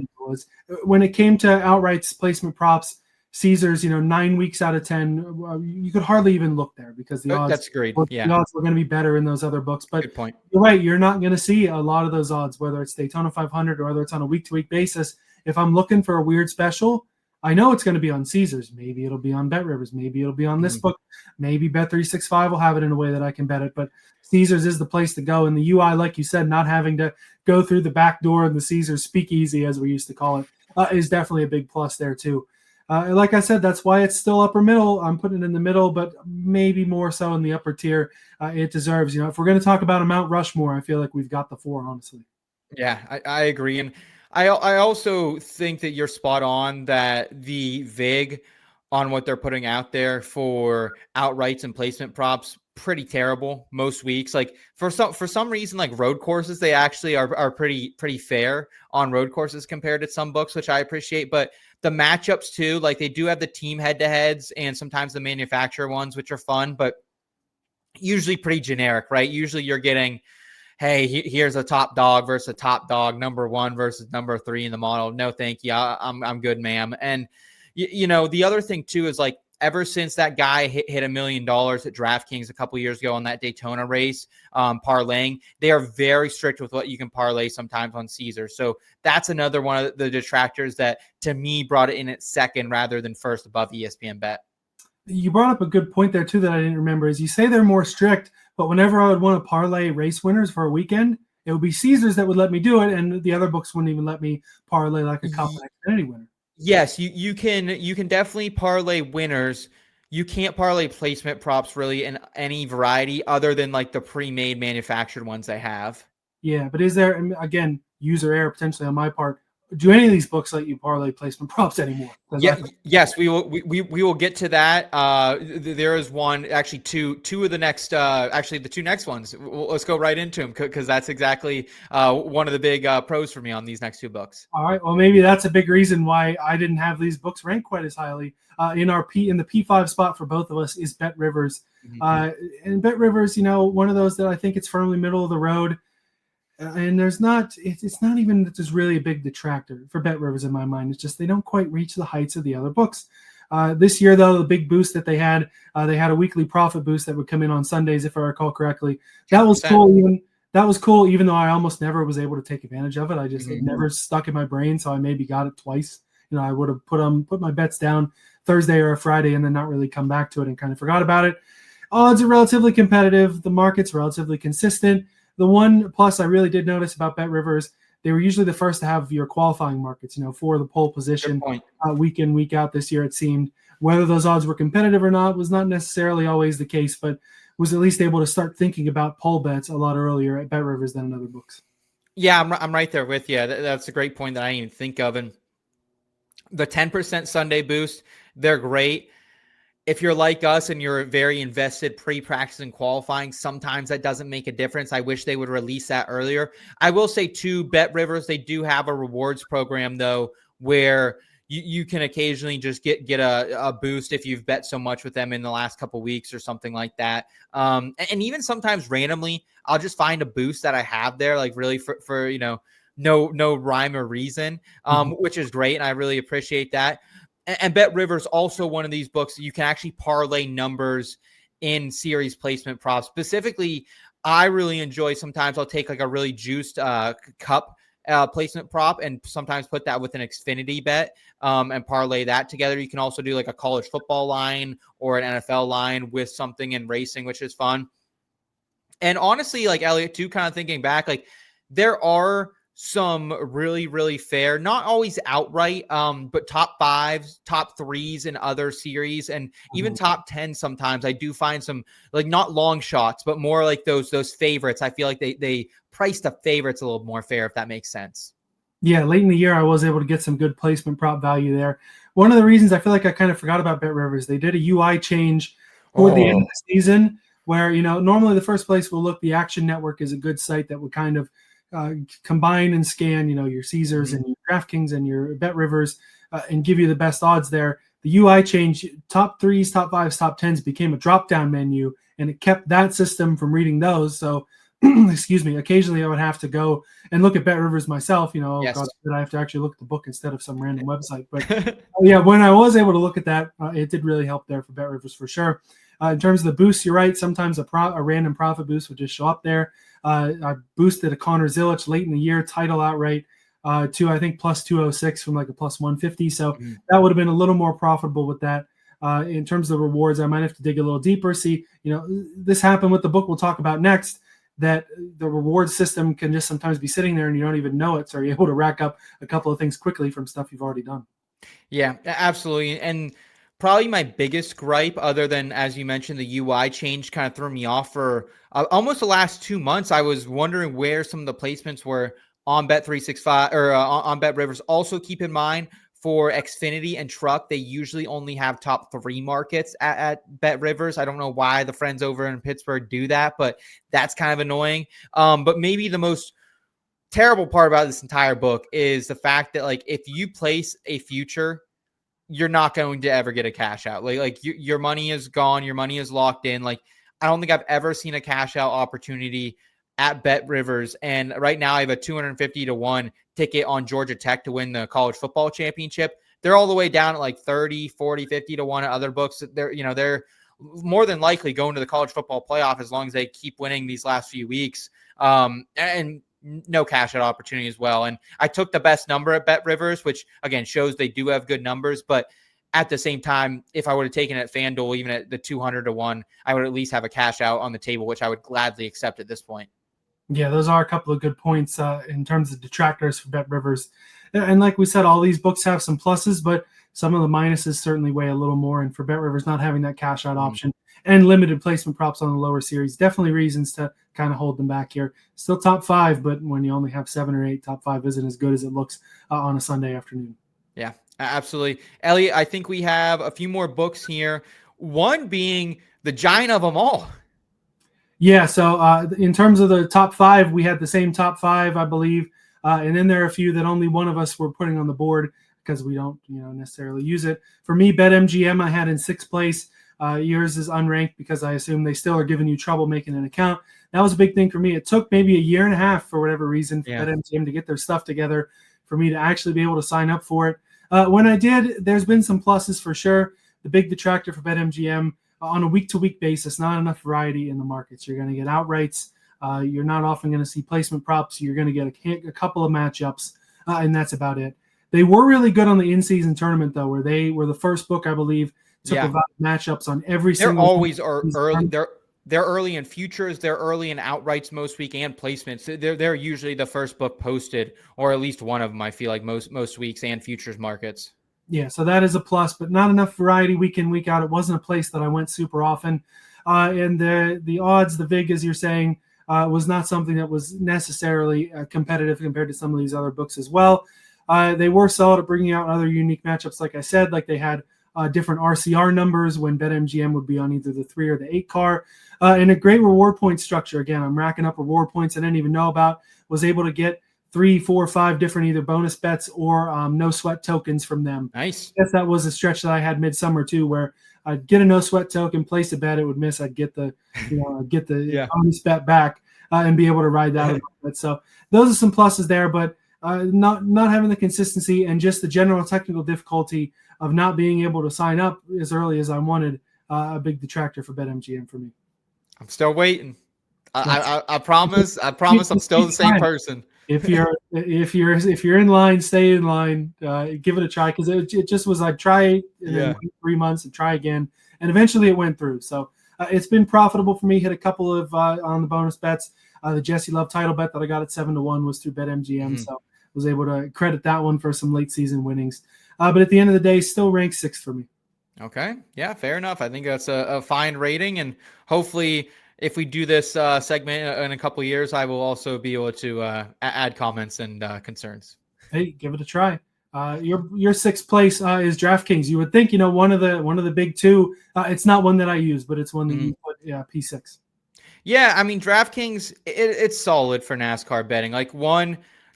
When it came to outrights, placement props, Caesars, 9 weeks out of 10, you could hardly even look there because the odds. That's great. Yeah, the odds were going to be better in those other books. But good point. You're right. You're not going to see a lot of those odds, whether it's Daytona 500 or whether it's on a week-to-week basis. If I'm looking for a weird special, I know it's going to be on Caesars. Maybe it'll be on BetRivers. Maybe it'll be on this book. Maybe Bet365 will have it in a way that I can bet it. But Caesars is the place to go. And the UI, like you said, not having to go through the back door of the Caesars speakeasy, as we used to call it, is definitely a big plus there too. Like I said, that's why it's still upper middle. I'm putting it in the middle, but maybe more so in the upper tier. It deserves, if we're going to talk about a Mount Rushmore, I feel like we've got the 4, honestly. Yeah, I agree. And I also think that you're spot on that the VIG on what they're putting out there for outrights and placement props, pretty terrible most weeks. Like for some reason, like road courses, they actually are pretty fair on road courses compared to some books, which I appreciate. But the matchups too, like they do have the team head-to-heads and sometimes the manufacturer ones, which are fun, but usually pretty generic, right? Usually you're getting, hey, here's a top dog versus a top dog, number 1 versus number 3 in the model. No, thank you. I'm good, ma'am. And the other thing too is like ever since that guy hit $1 million at DraftKings a couple years ago on that Daytona race, parlaying, they are very strict with what you can parlay sometimes on Caesar. So that's another one of the detractors that to me brought it in at second rather than first above ESPN Bet. You brought up a good point there too that I didn't remember is you say they're more strict, but whenever I would want to parlay race winners for a weekend, it would be Caesars that would let me do it, and the other books wouldn't even let me parlay like a Cup Xfinity winner. Yes, you can definitely parlay winners. You can't parlay placement props really in any variety other than like the pre-made manufactured ones they have. Yeah, but is there, again, user error potentially on my part, do any of these books let you parlay placement props anymore? Yeah, yes, we will get to that. There is one, actually two of the next, actually the 2 next ones. Let's go right into them because that's exactly one of the big pros for me on these next 2 books. All right, well maybe that's a big reason why I didn't have these books ranked quite as highly. In the P5 spot for both of us is BetRivers, and BetRivers, one of those that I think it's firmly middle of the road. And it's not even that there's really a big detractor for BetRivers in my mind. It's just they don't quite reach the heights of the other books. This year, though, the big boost that they had a weekly profit boost that would come in on Sundays, if I recall correctly. That was cool. Even though I almost never was able to take advantage of it. It never stuck in my brain, so I maybe got it twice I would have put my bets down Thursday or a Friday and then not really come back to it and kind of forgot about it. Odds are relatively competitive. The market's relatively consistent. The one plus I really did notice about BetRivers, they were usually the first to have your qualifying markets, for the pole position week in, week out this year, it seemed. Whether those odds were competitive or not was not necessarily always the case, but was at least able to start thinking about pole bets a lot earlier at BetRivers than in other books. Yeah, I'm right there with you. That's a great point that I didn't even think of. And the 10% Sunday boost, they're great. If you're like us and you're very invested pre-practice and qualifying, sometimes that doesn't make a difference. I wish they would release that earlier. I will say too, BetRivers, they do have a rewards program though, where you can occasionally just get a boost if you've bet so much with them in the last couple of weeks or something like that. And even sometimes randomly, I'll just find a boost that I have there, like really for no rhyme or reason, which is great. And I really appreciate that. And BetRivers also one of these books you can actually parlay numbers in series placement props. Specifically, I really enjoy, sometimes I'll take like a really juiced cup placement prop and sometimes put that with an Xfinity bet and parlay that together. You can also do like a college football line or an NFL line with something in racing, which is fun. And honestly, like Elliott too, kind of thinking back, like there are some really, really fair, not always outright, but top fives, top threes in other series, and even top 10 sometimes. I do find some, like, not long shots, but more like those favorites. I feel like they price the favorites a little more fair, if that makes sense. Yeah, late in the year, I was able to get some good placement prop value there. One of the reasons I feel like I kind of forgot about BetRivers, they did a UI change toward the end of the season where, normally the first place will look, the Action Network is a good site that would kind of combine and scan, your Caesars and your DraftKings and your BetRivers and give you the best odds there. The UI change, top threes, top fives, top tens became a drop-down menu, and it kept that system from reading those. So, excuse me, occasionally I would have to go and look at BetRivers myself. Yes. God, I have to actually look at the book instead of some random website. But yeah, when I was able to look at that, it did really help there for BetRivers for sure. In terms of the boosts, you're right. Sometimes a random profit boost would just show up there. I boosted a Connor Zilisch late in the year title outright to, I think, plus 206 from like a plus 150. So that would have been a little more profitable with that. In terms of the rewards, I might have to dig a little deeper. See, this happened with the book we'll talk about next, that the reward system can just sometimes be sitting there and you don't even know it. So you're able to rack up a couple of things quickly from stuff you've already done. Yeah, absolutely. And probably my biggest gripe, other than, as you mentioned, the UI change kind of threw me off for almost the last 2 months. I was wondering where some of the placements were on Bet365 or on BetRivers. Also, keep in mind for Xfinity and Truck, they usually only have top 3 markets at BetRivers. I don't know why the friends over in Pittsburgh do that, but that's kind of annoying. But maybe the most terrible part about this entire book is the fact that, like, if you place a future, you're not going to ever get a cash out. Like your money is gone. Your money is locked in. Like, I don't think I've ever seen a cash out opportunity at BetRivers. And right now I have a 250-1 ticket on Georgia Tech to win the college football championship. They're all the way down at like 30, 40, 50-1 at other books. They're more than likely going to the college football playoff as long as they keep winning these last few weeks. And no cash out opportunity as well. And I took the best number at BetRivers, which again shows they do have good numbers. But at the same time, if I would have taken it at FanDuel, even at the 200-1, I would at least have a cash out on the table, which I would gladly accept at this point. Yeah, those are a couple of good points in terms of detractors for BetRivers. And like we said, all these books have some pluses, but some of the minuses certainly weigh a little more. And for BetRivers, not having that cash out option and limited placement props on the lower series, definitely reasons to kind of hold them back here. Still top 5, but when you only have 7 or 8, top 5 isn't as good as it looks on a Sunday afternoon. Yeah, absolutely. Elliot, I think we have a few more books here. One being the giant of them all. Yeah, so in terms of the top 5, we had the same top 5, I believe. And then there are a few that only one of us were putting on the board because we don't necessarily use it. For me, BetMGM I had in 6th place. Yours is unranked because I assume they still are giving you trouble making an account. That was a big thing for me. It took maybe a year and a half for whatever reason for BetMGM to get their stuff together for me to actually be able to sign up for it. When I did, there's been some pluses for sure. The big detractor for BetMGM, on a week-to-week basis, not enough variety in the markets. You're going to get outrights. You're not often going to see placement props. You're going to get a couple of matchups, and that's about it. They were really good on the in-season tournament, though, where they were the first book, I believe, to provide matchups on every They're single. always early. They're early in futures. They're early in outrights most week and placements. They're usually the first book posted, or at least one of them. I feel like most weeks and futures markets. Yeah, so that is a plus, but not enough variety week in, week out. It wasn't a place that I went super often. And the odds, the vig, as you're saying, was not something that was necessarily competitive compared to some of these other books as well. They were solid at bringing out other unique matchups, like I said, like they had different RCR numbers when BetMGM would be on either the 3 or the 8 car. And a great reward point structure. Again, I'm racking up reward points I didn't even know about. Was able to get 3, 4, 5 different either bonus bets or no sweat tokens from them. Nice. I guess that was a stretch that I had midsummer too, where I'd get a no sweat token, place a bet, it would miss. I'd get the bonus bet back and be able to ride that a little bit. So those are some pluses there, but not having the consistency and just the general technical difficulty of not being able to sign up as early as I wanted, a big detractor for BetMGM for me. I'm still waiting. I promise. I'm still the same person. If you're in line, stay in line. Give it a try, because it just was like try and then wait 3 months and try again, and eventually it went through. So it's been profitable for me. Hit a couple of on the bonus bets. The Jesse Love title bet that I got at 7-1 was through BetMGM, so was able to credit that one for some late season winnings. But at the end of the day, still ranked 6th for me. Okay, yeah, fair enough. I think that's a fine rating, and hopefully, if we do this segment in a couple of years, I will also be able to add comments and concerns. Hey, give it a try. Your 6th place is DraftKings. You would think, one of the big two. It's not one that I use, but it's one that you put P6. Yeah, I mean, DraftKings, it's solid for NASCAR betting. Like,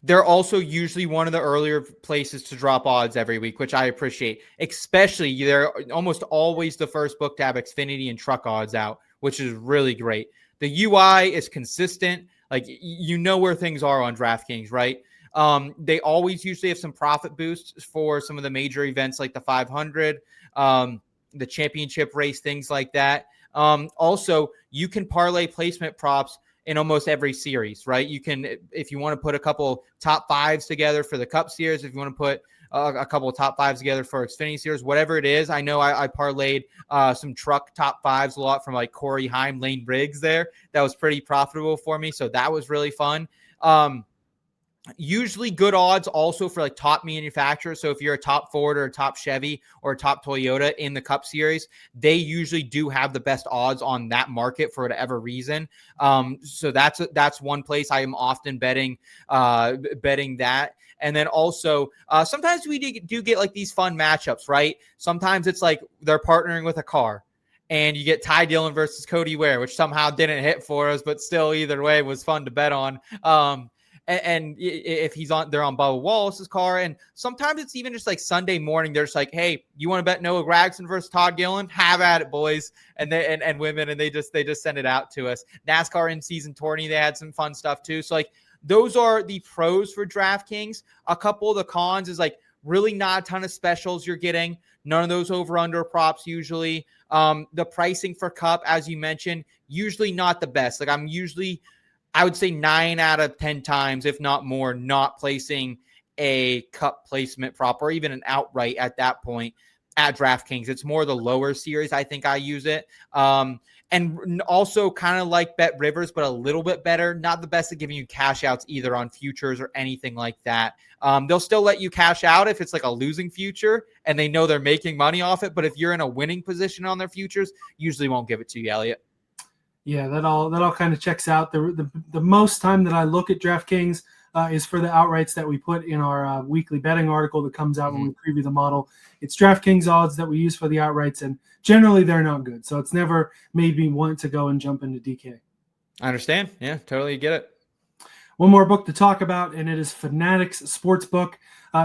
they're also usually one of the earlier places to drop odds every week, which I appreciate. Especially, they're almost always the first book to have Xfinity and truck odds out, which is really great. The UI is consistent. Like, where things are on DraftKings, right? They always usually have some profit boosts for some of the major events like the 500, the championship race, things like that. Also, you can parlay placement props in almost every series, right? You can, if you want to put a couple top 5s together for the Cup Series, if you want to put a couple of top 5s together for Xfinity Series, whatever it is. I know I parlayed some truck top 5s a lot from like Corey Heim, Lane Briggs there. That was pretty profitable for me. So that was really fun. Usually good odds also for like top manufacturers. So if you're a top Ford or a top Chevy or a top Toyota in the Cup Series, they usually do have the best odds on that market for whatever reason. So that's one place I am often betting that. And then also sometimes we do get like these fun matchups, right? Sometimes it's like they're partnering with a car. And you get Ty Dillon versus Cody Ware, which somehow didn't hit for us, but still either way was fun to bet on. And if they're on Bubba Wallace's car. And sometimes it's even just like Sunday morning. They're just like, hey, you want to bet Noah Gragson versus Todd Gillen? Have at it, boys. And women. And they just send it out to us. NASCAR in season tourney, they had some fun stuff too. So like those are the pros for DraftKings. A couple of the cons is like really not a ton of specials you're getting. None of those over under props usually. The pricing for Cup, as you mentioned, usually not the best. Like I would say 9 out of 10 times, if not more, not placing a Cup placement prop or even an outright at that point at DraftKings. It's more the lower series. I think I use it. And also kind of like BetRivers, but a little bit better. Not the best at giving you cash outs either on futures or anything like that. They'll still let you cash out if it's like a losing future and they know they're making money off it. But if you're in a winning position on their futures, usually won't give it to you, Elliot. Yeah, that all kind of checks out. The most time that I look at DraftKings is for the outrights that we put in our weekly betting article that comes out when we preview the model. It's DraftKings odds that we use for the outrights, and generally they're not good. So it's never made me want to go and jump into DK. I understand. Yeah, totally get it. One more book to talk about, and it is Fanatics Sportsbook.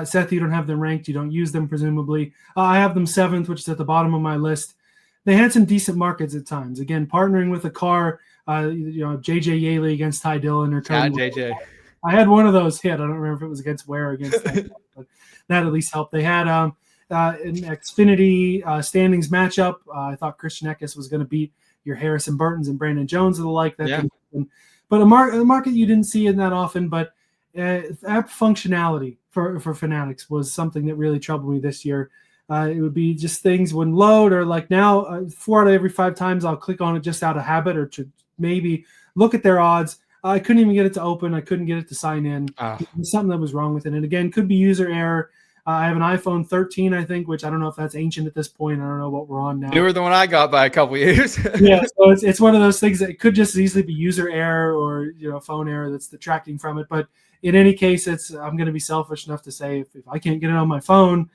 Seth, you don't have them ranked. You don't use them, presumably. I have them 7th, which is at the bottom of my list. They had some decent markets at times. Again, partnering with a car, JJ Yaley against Ty Dillon or JJ. I had one of those hit. I don't remember if it was against Ware or against that, but that at least helped. They had an Xfinity standings matchup. I thought Christian Eckes was going to beat your Harrison Burtons and Brandon Jones and the like. But a market you didn't see in that often. But app functionality for Fanatics was something that really troubled me this year. It would be just things wouldn't load, or like now 4 out of every 5 times I'll click on it just out of habit or to maybe look at their odds. I couldn't even get it to open. I couldn't get it to sign in. There's something that was wrong with it. And again, could be user error. I have an iPhone 13, I think, which I don't know if that's ancient at this point. I don't know what we're on now. Newer than one I got by a couple years. Yeah, so it's one of those things that could just as easily be user error or phone error that's detracting from it. But in any case, I'm going to be selfish enough to say if I can't get it on my phone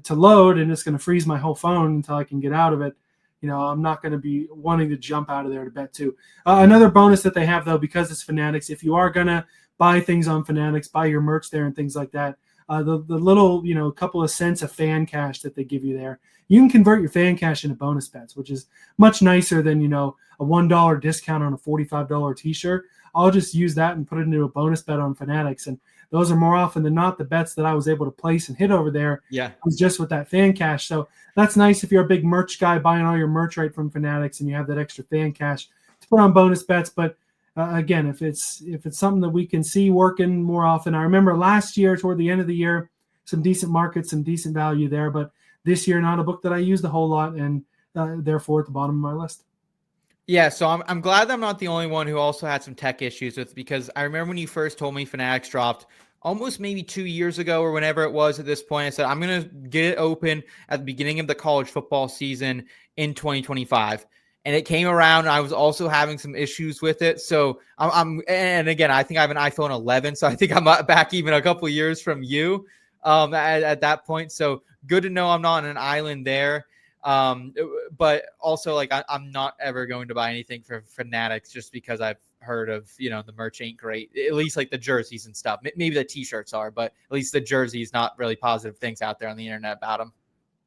to load and it's going to freeze my whole phone until I can get out of it, I'm not going to be wanting to jump out of there to bet too. Another bonus that they have, though, because it's Fanatics, if you are going to buy things on Fanatics, buy your merch there and things like that, the little, couple of cents of fan cash that they give you there, you can convert your fan cash into bonus bets, which is much nicer than, a $1 discount on a $45 t-shirt. I'll just use that and put it into a bonus bet on Fanatics. And those are more often than not the bets that I was able to place and hit over there. Yeah. Was just with that fan cash. So that's nice if you're a big merch guy buying all your merch right from Fanatics and you have that extra fan cash to put on bonus bets. But again, if it's something that we can see working more often, I remember last year toward the end of the year, some decent markets, some decent value there. But this year, not a book that I used a whole lot, and therefore at the bottom of my list. Yeah, so I'm glad that I'm not the only one who also had some tech issues with, because I remember when you first told me Fanatics dropped almost maybe 2 years ago or whenever it was at this point, I said, I'm going to get it open at the beginning of the college football season in 2025. And it came around and I was also having some issues with it. So and again, I think I have an iPhone 11. So I think I'm back even a couple of years from you at that point. So good to know I'm not on an island there. But also, like, I'm not ever going to buy anything for Fanatics just because I've heard of, the merch ain't great, at least like the jerseys and stuff. Maybe the t-shirts are, but at least the jerseys, not really positive things out there on the internet about them.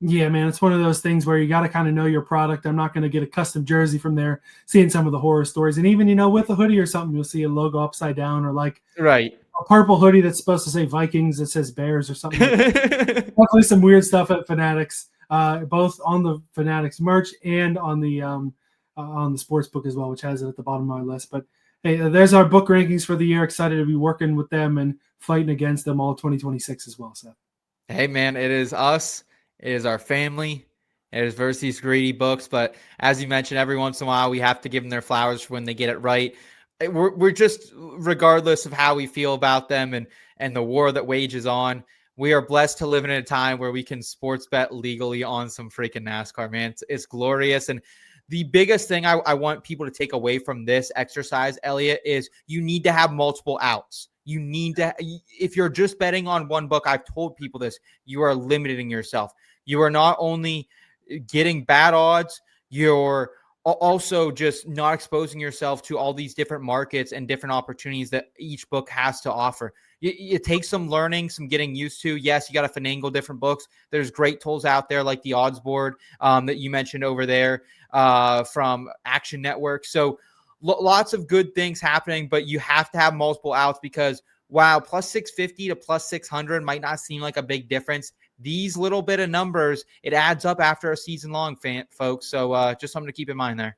Yeah, man, it's one of those things where you got to kind of know your product. I'm not going to get a custom jersey from there, seeing some of the horror stories. And even, with a hoodie or something, you'll see a logo upside down, or like right, a purple hoodie that's supposed to say Vikings that says Bears or something. Definitely some weird stuff at Fanatics. Both on the Fanatics merch and on the Sportsbook as well, which has it at the bottom of my list. But hey, there's our book rankings for the year. Excited to be working with them and fighting against them all 2026 as well. So, hey man, it is us. It is our family. It is versus these greedy books. But as you mentioned, every once in a while we have to give them their flowers for when they get it right. We're just, regardless of how we feel about them and the war that wages on, we are blessed to live in a time where we can sports bet legally on some freaking NASCAR, man. It's glorious. And the biggest thing I want people to take away from this exercise, Elliot, is you need to have multiple outs. You need to, if you're just betting on one book, I've told people this, you are limiting yourself. You are not only getting bad odds, you're also just not exposing yourself to all these different markets and different opportunities that each book has to offer. It takes some learning, some getting used to. Yes, you got to finagle different books. There's great tools out there like the odds board that you mentioned over there from Action Network. So lots of good things happening, but you have to have multiple outs because while plus 650 to plus 600 might not seem like a big difference, these little bit of numbers, it adds up after a season long, folks. So just something to keep in mind there.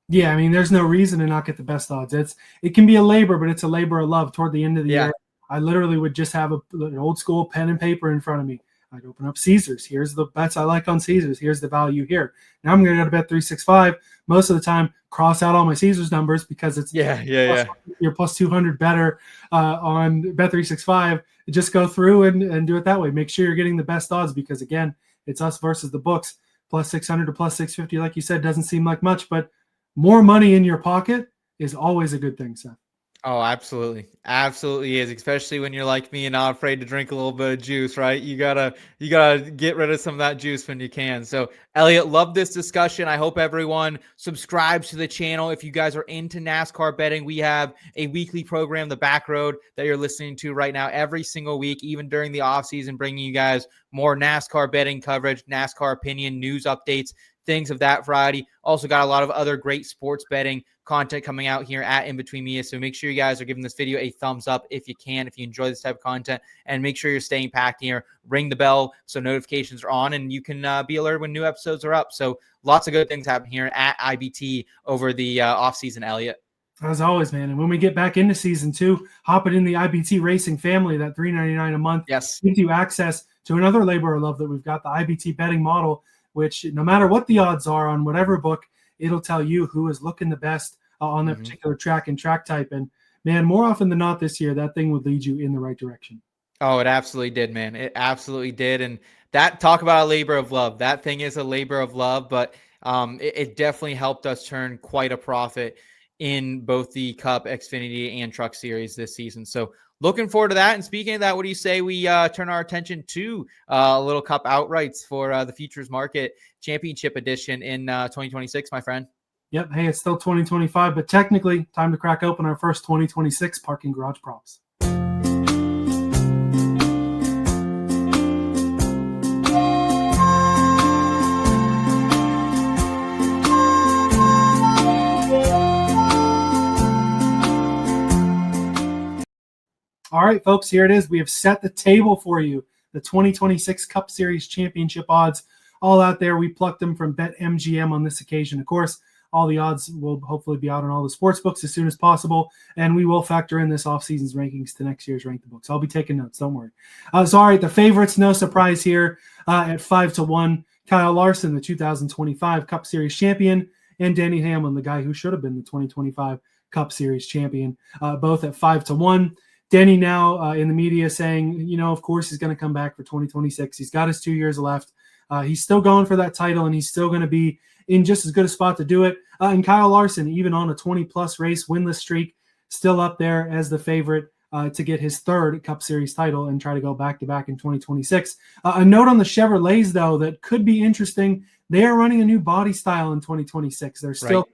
Yeah, I mean, there's no reason to not get the best odds. It can be a labor, but it's a labor of love. Toward the end of the year, I literally would just have an old school pen and paper in front of me. I'd open up Caesars. Here's the bets I like on Caesars. Here's the value here. Now I'm going to go to Bet365. Most of the time, cross out all my Caesars numbers because it's you're plus 200 better on Bet365. Just go through and do it that way. Make sure you're getting the best odds because, again, it's us versus the books. Plus 600 to plus 650, like you said, doesn't seem like much, but more money in your pocket is always a good thing, Seth. Oh, absolutely. Absolutely is, especially when you're like me and not afraid to drink a little bit of juice, right? You gotta get rid of some of that juice when you can. So, Elliot, love this discussion. I hope everyone subscribes to the channel. If you guys are into NASCAR betting, we have a weekly program, the Backroad, that you're listening to right now every single week, even during the off season, bringing you guys more NASCAR betting coverage, NASCAR opinion, news updates, things of that variety. Also got a lot of other great sports betting content coming out here at In Between Media. So make sure you guys are giving this video a thumbs up if you can, if you enjoy this type of content, and make sure you're staying packed here. Ring the bell so notifications are on and you can be alerted when new episodes are up. So lots of good things happen here at IBT over the off season, Elliot. As always, man. And when we get back into season 2, hopping in the IBT Racing family, that $3.99 a month Yes. gives you access to another labor of love that we've got, the IBT betting model, which no matter what the odds are on whatever book, it'll tell you who is looking the best on that particular track and track type. And man, more often than not this year, that thing would lead you in the right direction. Oh, it absolutely did, man. It absolutely did. And that, talk about a labor of love. That thing is a labor of love, but it definitely helped us turn quite a profit in both the Cup, Xfinity, and Truck Series this season. So looking forward to that. And speaking of that, what do you say we turn our attention to a little Cup outrights for the Futures Market Championship Edition in 2026, my friend? Yep. Hey, it's still 2025, but technically time to crack open our first 2026 parking garage props. All right, folks, here it is. We have set the table for you. The 2026 Cup Series Championship odds all out there. We plucked them from BetMGM on this occasion. Of course, all the odds will hopefully be out on all the sports books as soon as possible, and we will factor in this offseason's rankings to next year's Rank the Books. I'll be taking notes, don't worry. So, all right, the favorites, no surprise here at 5-1. Kyle Larson, the 2025 Cup Series champion, and Denny Hamlin, the guy who should have been the 2025 Cup Series champion, both at 5-1. Denny now in the media saying, of course he's going to come back for 2026. He's got his 2 years left. He's still going for that title, and he's still going to be in just as good a spot to do it. And Kyle Larson, even on a 20-plus race winless streak, still up there as the favorite to get his third Cup Series title and try to go back-to-back in 2026. A note on the Chevrolets, though, that could be interesting. They are running a new body style in 2026. They're still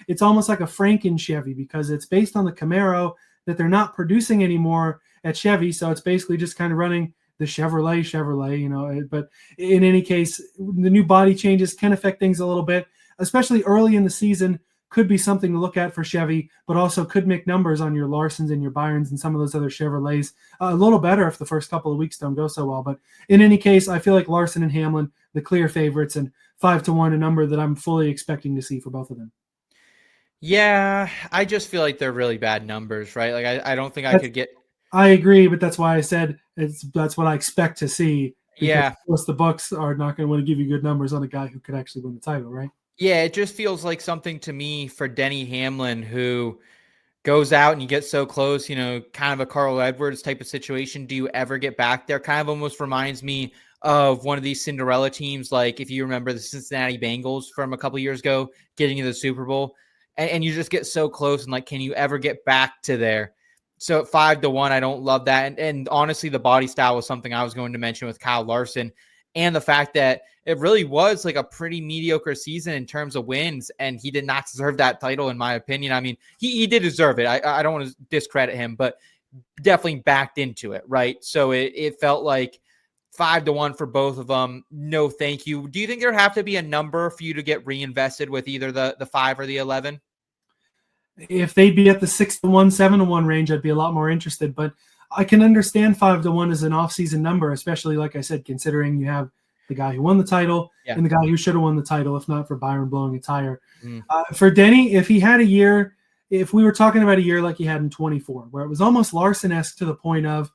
it's almost like a Franken Chevy because it's based on the Camaro that they're not producing anymore at Chevy. So it's basically just kind of running the Chevrolet, but in any case, the new body changes can affect things a little bit, especially early in the season. Could be something to look at for Chevy, but also could make numbers on your Larsons and your Byrons and some of those other Chevrolets a little better if the first couple of weeks don't go so well. But in any case, I feel like Larson and Hamlin, the clear favorites, and 5-1, a number that I'm fully expecting to see for both of them. Yeah, I just feel like they're really bad numbers, right? Like I don't think I could get. I agree, but that's why I said that's what I expect to see. Yeah, most the books are not going to want to give you good numbers on a guy who could actually win the title, right? Yeah, it just feels like something to me for Denny Hamlin, who goes out and you get so close, kind of a Carl Edwards type of situation. Do you ever get back there? Kind of almost reminds me of one of these Cinderella teams, like if you remember the Cincinnati Bengals from a couple years ago, getting into the Super Bowl. And you just get so close, and can you ever get back to there? So at 5-1, I don't love that. And honestly, the body style was something I was going to mention with Kyle Larson, and the fact that it really was like a pretty mediocre season in terms of wins, and he did not deserve that title, in my opinion. I mean, he did deserve it. I don't want to discredit him, but definitely backed into it, right? So it felt like 5-1 for both of them. No, thank you. Do you think there have to be a number for you to get reinvested with either the 5 or the 11? If they'd be at the 6-1, 7-1 range, I'd be a lot more interested. But I can understand 5-1 as an off-season number, especially, like I said, considering you have the guy who won the title and the guy who should have won the title, if not for Byron blowing a tire. For Denny, if he had a year, if we were talking about a year like he had in 24, where it was almost Larson-esque to the point of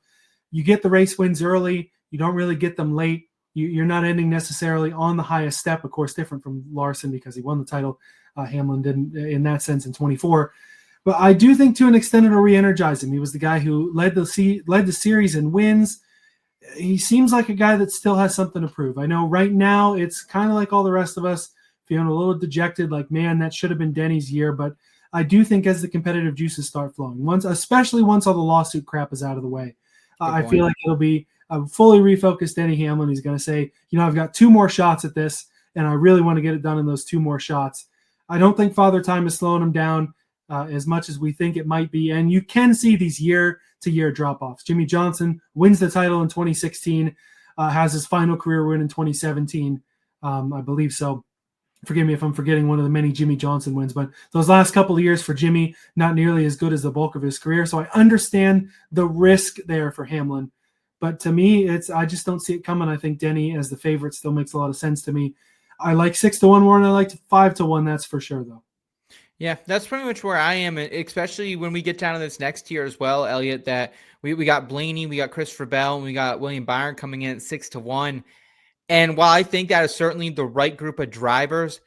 you get the race wins early, you don't really get them late, you're not ending necessarily on the highest step, of course, different from Larson because he won the title. Hamlin didn't in that sense in 24. But I do think to an extent it'll re-energize him. He was the guy who led the series in wins. He seems like a guy that still has something to prove. I know right now it's kind of like all the rest of us, feeling a little dejected, like, man, that should have been Denny's year. But I do think as the competitive juices start flowing, especially once all the lawsuit crap is out of the way, I feel like it'll be a fully refocused Denny Hamlin. He's going to say, I've got 2 more shots at this, and I really want to get it done in those 2 more shots. I don't think Father Time is slowing him down as much as we think it might be. And you can see these year-to-year drop-offs. Jimmy Johnson wins the title in 2016, has his final career win in 2017, I believe so. Forgive me if I'm forgetting one of the many Jimmy Johnson wins, but those last couple of years for Jimmy, not nearly as good as the bulk of his career. So I understand the risk there for Hamlin. But to me, I just don't see it coming. I think Denny as the favorite still makes a lot of sense to me. I like 6-1 more than I like 5-1. That's for sure, though. Yeah, that's pretty much where I am, especially when we get down to this next tier as well, Elliot, that we got Blaney, we got Christopher Bell, and we got William Byron coming in at 6-1. And while I think that is certainly the right group of drivers,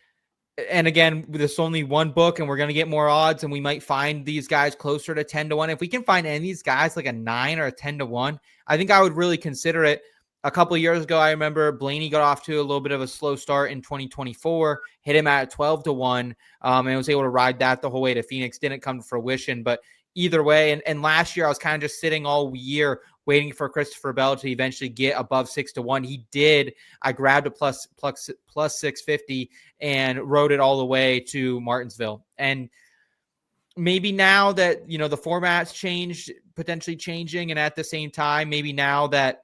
and again, there's only one book and we're going to get more odds and we might find these guys closer to 10-1. If we can find any of these guys like a 9 or a 10-1, I think I would really consider it. A couple of years ago, I remember Blaney got off to a little bit of a slow start in 2024, hit him at 12-1, and was able to ride that the whole way to Phoenix. Didn't come to fruition, but either way. And last year, I was kind of just sitting all year waiting for Christopher Bell to eventually get above 6-1. He did. I grabbed a plus 650 and rode it all the way to Martinsville. And maybe now that, the format's changed, potentially changing, and at the same time, maybe now that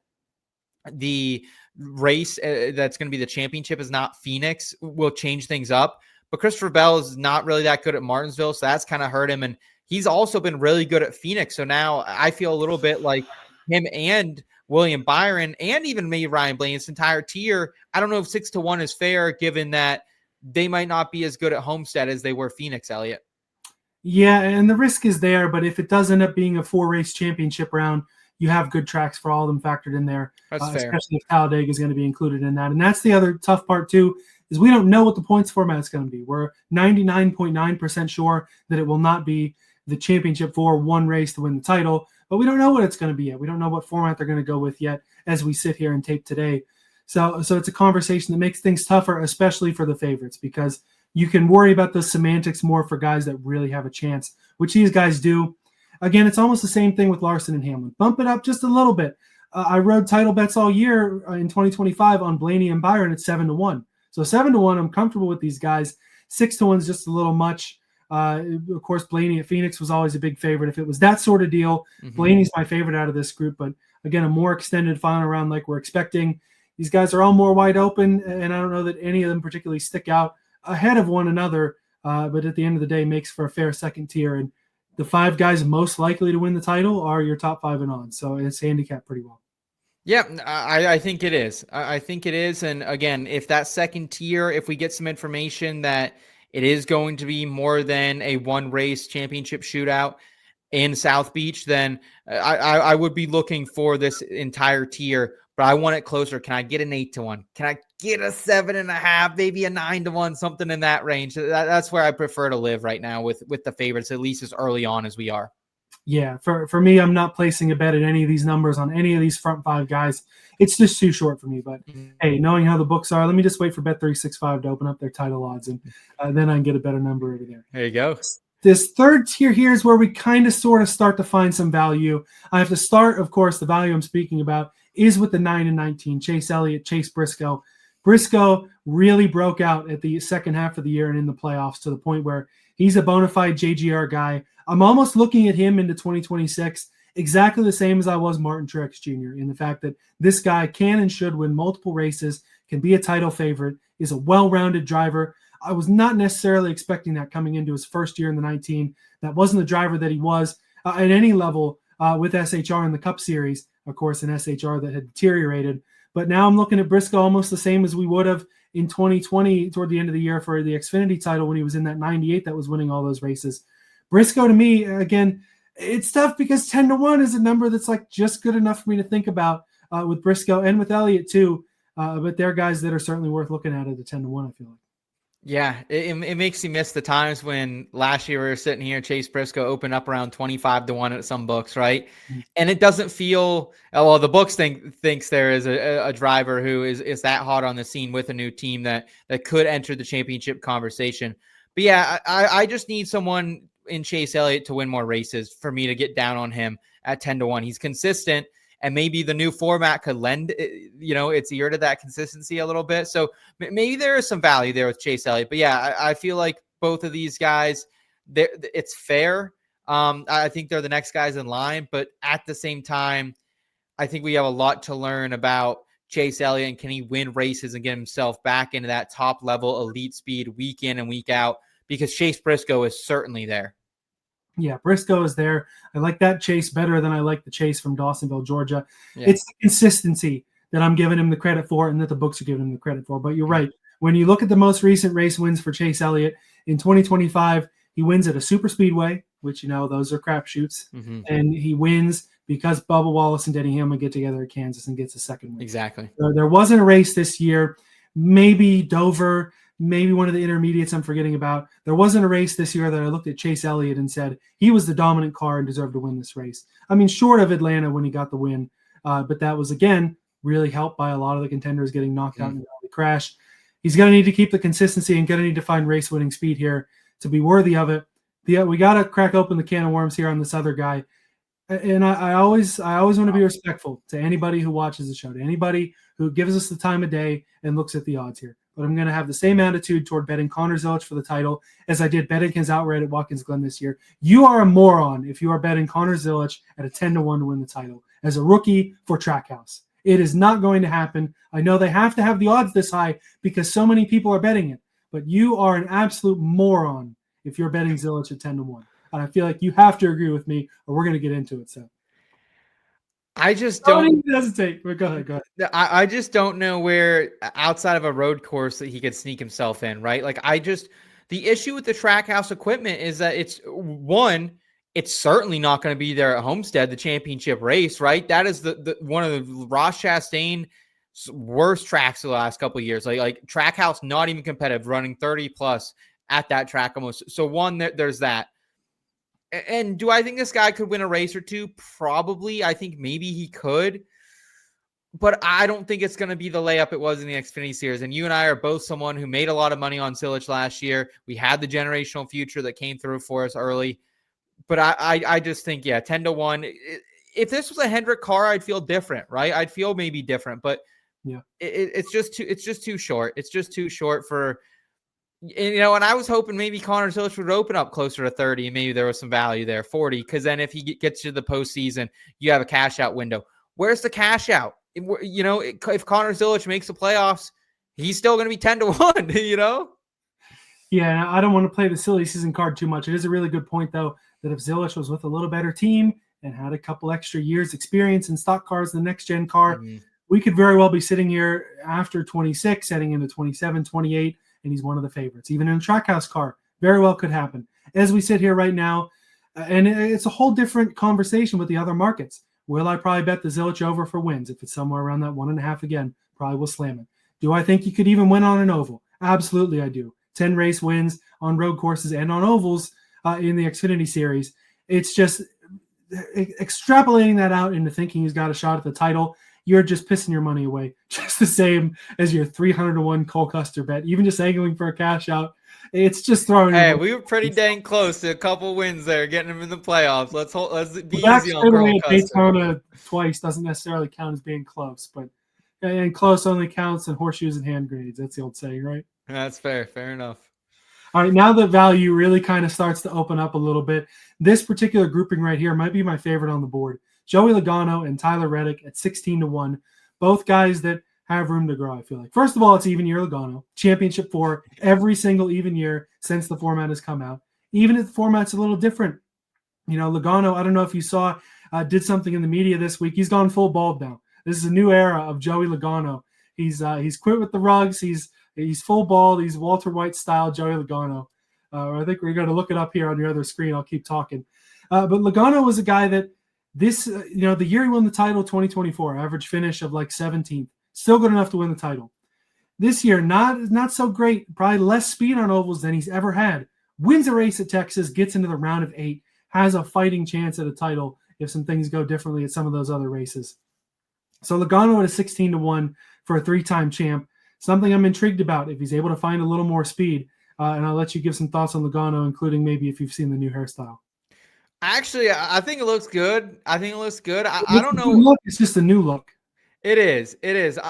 the race that's going to be the championship is not Phoenix, will change things up. But Christopher Bell is not really that good at Martinsville, so that's kind of hurt him. And he's also been really good at Phoenix. So now I feel a little bit like him and William Byron and even maybe Ryan Blaney, this entire tier, I don't know if 6-1 is fair, given that they might not be as good at Homestead as they were Phoenix, Elliott. Yeah, and the risk is there, but if it does end up being a 4-race championship round, you have good tracks for all of them factored in there. That's fair. Especially if Talladega is going to be included in that. And that's the other tough part too, is we don't know what the points format is going to be. We're 99.9% sure that it will not be the championship for one race to win the title, but we don't know what it's going to be yet. We don't know what format they're going to go with yet as we sit here and tape today. So it's a conversation that makes things tougher, especially for the favorites, because you can worry about the semantics more for guys that really have a chance, which these guys do. Again, it's almost the same thing with Larson and Hamlin. Bump it up just a little bit. I rode title bets all year in 2025 on Blaney and Byron at 7-1. So 7-1, I'm comfortable with these guys. 6-1 is just a little much. Of course, Blaney at Phoenix was always a big favorite. If it was that sort of deal, Blaney's my favorite out of this group. But again, a more extended final round like we're expecting. These guys are all more wide open, and I don't know that any of them particularly stick out ahead of one another. But at the end of the day, makes for a fair second tier. And the 5 guys most likely to win the title are your top 5 and on. So it's handicapped pretty well. Yeah, I think it is. I think it is. And again, if that second tier, if we get some information that it is going to be more than a 1-race championship shootout in South Beach, then I would be looking for this entire tier, but I want it closer. Can I get an 8-1? Can I get a 7.5, maybe a 9-1, something in that range? That's where I prefer to live right now with the favorites, at least as early on as we are. Yeah, for me, I'm not placing a bet at any of these numbers on any of these front 5 guys. It's just too short for me. But hey, knowing how the books are, let me just wait for Bet365 to open up their title odds, and then I can get a better number over there. There you go. This third tier here is where we kind of sort of start to find some value. I have to start, of course, the value I'm speaking about is with the 9-19, Chase Elliott, Chase Briscoe. Briscoe really broke out at the second half of the year and in the playoffs to the point where he's a bona fide JGR guy. I'm almost looking at him into 2026 exactly the same as I was Martin Truex Jr. in the fact that this guy can and should win multiple races, can be a title favorite, is a well-rounded driver. I was not necessarily expecting that coming into his first year in the 19. That wasn't the driver that he was at any level with SHR in the Cup Series, of course, an SHR that had deteriorated. But now I'm looking at Briscoe almost the same as we would have in 2020 toward the end of the year for the Xfinity title when he was in that 98 that was winning all those races. Briscoe, to me, again, it's tough because 10-1 is a number that's like just good enough for me to think about with Briscoe and with Elliott too. But they're guys that are certainly worth looking at the 10-1, I feel like. Yeah, it makes you miss the times when last year we were sitting here, Chase Briscoe opened up around 25-1 at some books, right? And it doesn't feel, well, the books thinks there is a driver who is that hot on the scene with a new team that could enter the championship conversation. But yeah, I just need someone in Chase Elliott to win more races for me to get down on him at 10-1. He's consistent. And maybe the new format could lend, its ear to that consistency a little bit. So maybe there is some value there with Chase Elliott. But yeah, I feel like both of these guys, it's fair. I think they're the next guys in line. But at the same time, I think we have a lot to learn about Chase Elliott and can he win races and get himself back into that top level elite speed week in and week out, because Chase Briscoe is certainly there. Yeah, Briscoe is there. I like that Chase better than I like the Chase from Dawsonville, Georgia. Yeah. It's the consistency that I'm giving him the credit for and that the books are giving him the credit for. But you're right. When you look at the most recent race wins for Chase Elliott in 2025, He wins at a super speedway, which, those are crapshoots. Mm-hmm. And he wins because Bubba Wallace and Denny Hamlin get together at Kansas and gets a second win. Exactly. There wasn't a race this year. Maybe Dover, maybe one of the intermediates I'm forgetting about. There wasn't a race this year that I looked at Chase Elliott and said he was the dominant car and deserved to win this race. I mean, short of Atlanta when he got the win, but that was, again, really helped by a lot of the contenders getting knocked out in the crash. He's going to need to keep the consistency and going to need to find race-winning speed here to be worthy of it. We got to crack open the can of worms here on this other guy. And I always want to be respectful to anybody who watches the show, to anybody who gives us the time of day and looks at the odds here. But I'm going to have the same attitude toward betting Connor Zilisch for the title as I did betting his outright at Watkins Glen this year. You are a moron if you are betting Connor Zilisch at a 10-1 to win the title as a rookie for Trackhouse. It is not going to happen. I know they have to have the odds this high because so many people are betting it. But you are an absolute moron if you're betting Zilisch at 10-1. And I feel like you have to agree with me or we're going to get into it. So I just don't hesitate. Go ahead. I just don't know where outside of a road course that he could sneak himself in, right? Like the issue with the Trackhouse equipment is that it's certainly not going to be there at Homestead, the championship race, right? That is the one of the Ross Chastain's worst tracks of the last couple of years. Like Trackhouse, not even competitive, running 30 plus at that track almost. So there's that. And do I think this guy could win a race or two? Probably. I think maybe he could. But I don't think it's going to be the layup it was in the Xfinity Series. And you and I are both someone who made a lot of money on Zilisch last year. We had the generational future that came through for us early. But I just think, 10-1. If this was a Hendrick car, I'd feel different, right? I'd feel maybe different. But yeah, it's just too short. It's just too short for... And I was hoping maybe Connor Zilisch would open up closer to 30 and maybe there was some value there, 40, because then if he gets to the postseason, you have a cash out window. Where's the cash out? If Connor Zilisch makes the playoffs, he's still going to be 10-1, Yeah, I don't want to play the silly season card too much. It is a really good point, though, that if Zilisch was with a little better team and had a couple extra years experience in stock cars, the next-gen car, we could very well be sitting here after 26, heading into 27, 28, and he's one of the favorites. Even in a Trackhouse car, very well could happen. As we sit here right now, and it's a whole different conversation with the other markets. Will I probably bet the Zilisch over for wins? If it's somewhere around that 1.5 again, probably will slam it. Do I think he could even win on an oval? Absolutely I do. 10 race wins on road courses and on ovals in the Xfinity Series. It's just extrapolating that out into thinking he's got a shot at the title. You're just pissing your money away, just the same as your 300-1 Cole Custer bet. Even just angling for a cash out, it's just throwing. Hey, we were pretty dang close to a couple wins there, getting him in the playoffs. Let's be easy on Cole Custer. Daytona twice doesn't necessarily count as being close, but and close only counts in horseshoes and hand grenades. That's the old saying, right? That's fair. Fair enough. All right, now the value really kind of starts to open up a little bit. This particular grouping right here might be my favorite on the board. Joey Logano and Tyler Reddick at 16-1. Both guys that have room to grow, I feel like. First of all, it's even year Logano. Championship 4 every single even year since the format has come out. Even if the format's a little different. Logano, I don't know if you saw, did something in the media this week. He's gone full bald now. This is a new era of Joey Logano. He's quit with the rugs. He's full bald. He's Walter White style Joey Logano. I think we're going to look it up here on your other screen. I'll keep talking. But Logano was a guy that the year he won the title, 2024, average finish of like 17th, still good enough to win the title. This year, not so great, probably less speed on ovals than he's ever had. Wins a race at Texas, gets into the round of 8, has a fighting chance at a title if some things go differently at some of those other races. So Logano at a 16-1 for a 3-time champ, something I'm intrigued about if he's able to find a little more speed. And I'll let you give some thoughts on Logano, including maybe if you've seen the new hairstyle. Actually, I think it looks good. I don't know. It's just a new look. It is.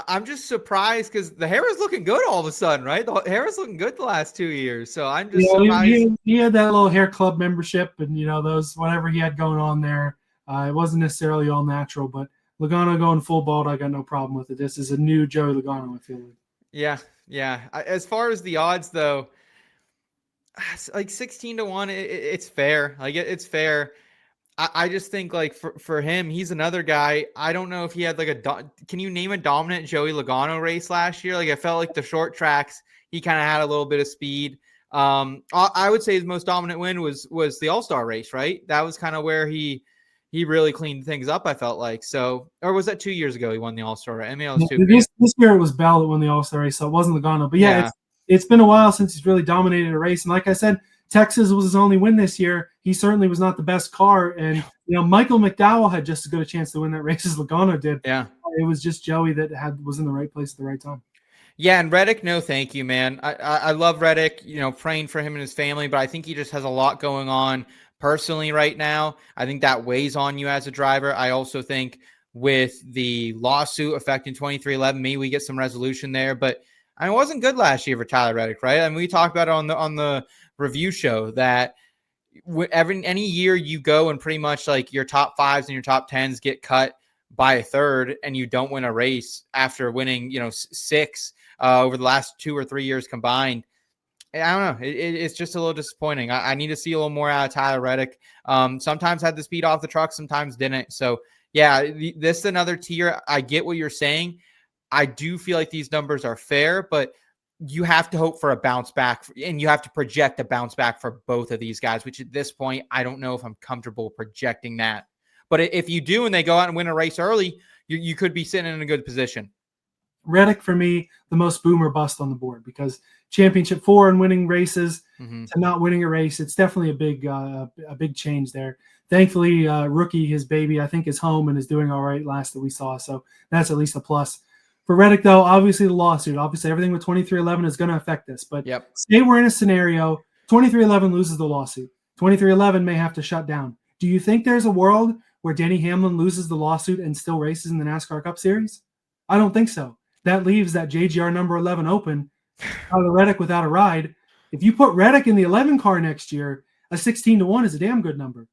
I'm just surprised because the hair is looking good all of a sudden, right? The hair is looking good the last 2 years. So I'm just surprised. He had that little hair club membership and, those whatever he had going on there. It wasn't necessarily all natural, but Logano going full bald, I got no problem with it. This is a new Joey Logano, I feel like. Yeah. As far as the odds, though, like 16-1, it's fair. Like it's fair. I just think like for him, he's another guy. I don't know if he had like can you name a dominant Joey Logano race last year? Like I felt like the short tracks, he kind of had a little bit of speed. I would say his most dominant win was the All-Star race, right? That was kind of where he really cleaned things up, I felt like. So, or was that 2 years ago he won the All-Star, right? I mean, it was This year it was Bell that won the All-Star race, so it wasn't Logano. But Yeah. it's been a while since he's really dominated a race. And like I said, Texas was his only win this year. He certainly was not the best car. And, Michael McDowell had just as good a chance to win that race as Logano did. Yeah. It was just Joey that was in the right place at the right time. Yeah, and Reddick, no thank you, man. I love Reddick, praying for him and his family, but I think he just has a lot going on personally right now. I think that weighs on you as a driver. I also think with the lawsuit affecting 2311, maybe we get some resolution there, but it wasn't good last year for Tyler Reddick, right? I mean, we talked about it on the review show that any year you go and pretty much like your top fives and your top tens get cut by a third and you don't win a race after winning, 6 over the last 2 or 3 years combined. I don't know. It's just a little disappointing. I need to see a little more out of Tyler Reddick. Sometimes had the speed off the truck, sometimes didn't. So yeah, this is another tier. I get what you're saying. I do feel like these numbers are fair, but you have to hope for a bounce back and you have to project a bounce back for both of these guys, which at this point, I don't know if I'm comfortable projecting that. But if you do and they go out and win a race early, you could be sitting in a good position. Reddick, for me, the most boom or bust on the board, because championship 4 and winning races to not winning a race, it's definitely a big change there. Thankfully, rookie, his baby, I think is home and is doing all right last that we saw. So that's at least a plus. For Reddick, though, obviously the lawsuit, obviously everything with 2311 is going to affect this. But say we're in a scenario, 2311 loses the lawsuit. 2311 may have to shut down. Do you think there's a world where Denny Hamlin loses the lawsuit and still races in the NASCAR Cup Series? I don't think so. That leaves that JGR number 11 open. Tyler Reddick without a ride. If you put Reddick in the 11 car next year, a 16-1 is a damn good number.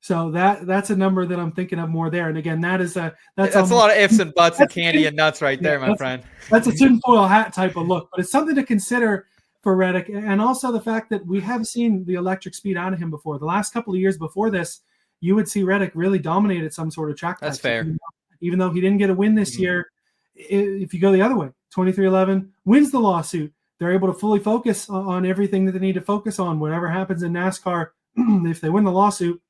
So that's a number that I'm thinking of more there. And again, that's a lot of ifs and buts and candy and nuts right there, my friend. That's a tinfoil hat type of look, but it's something to consider for Reddick. And also the fact that we have seen the electric speed out of him before. The last couple of years before this, you would see Reddick really dominate at some sort of track. That's fair. Even though he didn't get a win this year, if you go the other way, 2311 wins the lawsuit. They're able to fully focus on everything that they need to focus on. Whatever happens in NASCAR, if they win the lawsuit,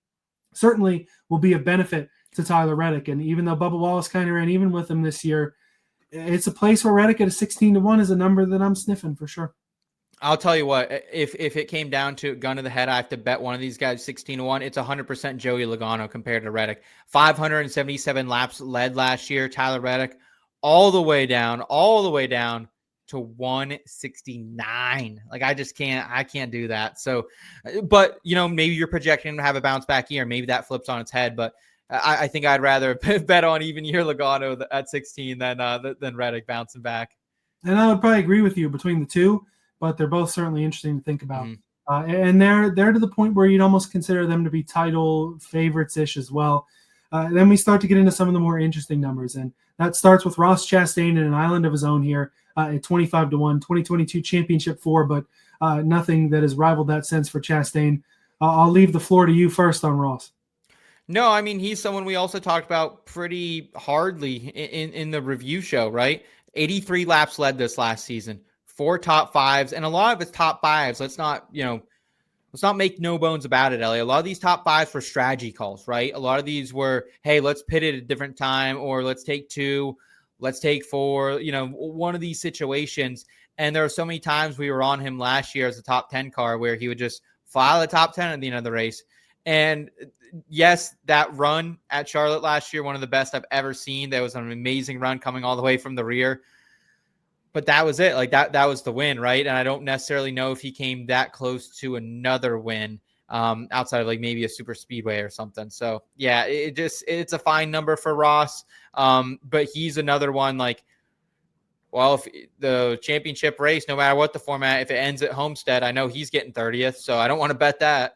certainly will be a benefit to Tyler Reddick. And even though Bubba Wallace kind of ran even with him this year, it's a place where Reddick at a 16-1 is a number that I'm sniffing for sure. I'll tell you what, if it came down to gun to the head, I have to bet one of these guys 16-1. It's 100% Joey Logano compared to Reddick. 577 laps led last year. Tyler Reddick all the way down to 169. Like I can't do that. So, but maybe you're projecting him to have a bounce back year. Maybe that flips on its head, but I think I'd rather bet on even year Logano at 16 than Reddick bouncing back. And I would probably agree with you between the two, but they're both certainly interesting to think about. And they're to the point where you'd almost consider them to be title favorites-ish as well. Then we start to get into some of the more interesting numbers. And that starts with Ross Chastain in an island of his own here at 25-1, 2022 championship 4, but nothing that has rivaled that since for Chastain. I'll leave the floor to you first on Ross. No, I mean, he's someone we also talked about pretty hardly in the review show, right? 83 laps led this last season, 4 top fives, and a lot of his top fives, let's not make no bones about it, Elliott. A lot of these top fives were strategy calls, right? A lot of these were, hey, let's pit it at a different time, or let's take 2, let's take 4, one of these situations. And there are so many times we were on him last year as a top 10 car where he would just file the top 10 at the end of the race. And yes, that run at Charlotte last year, one of the best I've ever seen. That was an amazing run coming all the way from the rear. But that was it. Like that was the win, right? And I don't necessarily know if he came that close to another win outside of like maybe a super speedway or something. So yeah, it's a fine number for Ross. But he's another one like, well, if the championship race, no matter what the format, if it ends at Homestead, I know he's getting 30th. So I don't want to bet that.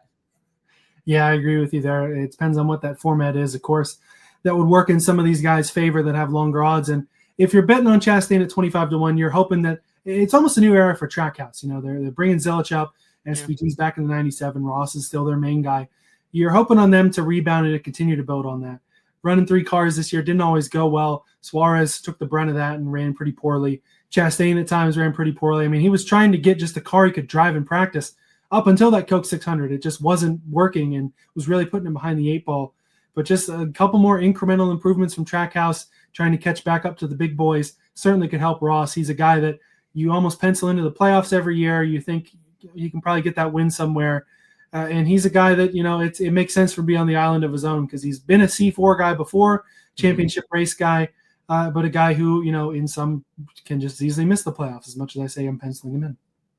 Yeah, I agree with you there. It depends on what that format is. Of course, that would work in some of these guys' favor that have longer odds. And if you're betting on Chastain at 25-1, you're hoping that it's almost a new era for Trackhouse. They're bringing Zilisch up. SVG's back in the 97. Ross is still their main guy. You're hoping on them to rebound and to continue to build on that. Running 3 cars this year didn't always go well. Suarez took the brunt of that and ran pretty poorly. Chastain at times ran pretty poorly. I mean, he was trying to get just a car he could drive in practice up until that Coke 600. It just wasn't working and was really putting him behind the 8 ball. But just a couple more incremental improvements from Trackhouse, trying to catch back up to the big boys, certainly could help Ross. He's a guy that you almost pencil into the playoffs every year. You think you can probably get that win somewhere. And he's a guy that, it makes sense for him to be on the island of his own because he's been a C4 guy before, championship race guy, but a guy who, in some can just easily miss the playoffs as much as I say I'm penciling him in.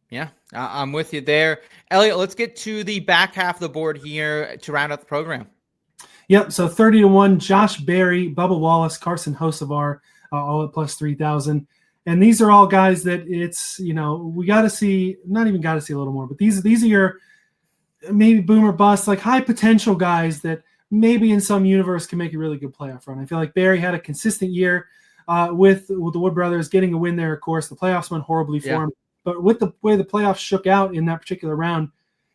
Yeah, I'm with you there. Elliot, let's get to the back half of the board here to round out the program. Yep, so 30-1, Josh Berry, Bubba Wallace, Carson Hocevar, all at plus 3,000. And these are all guys that it's, we got to see, not even got to see a little more, but these are your maybe boom or bust, like high potential guys that maybe in some universe can make a really good playoff run. I feel like Berry had a consistent year with the Wood brothers getting a win there. Of course, the playoffs went horribly for him, but with the way the playoffs shook out in that particular round,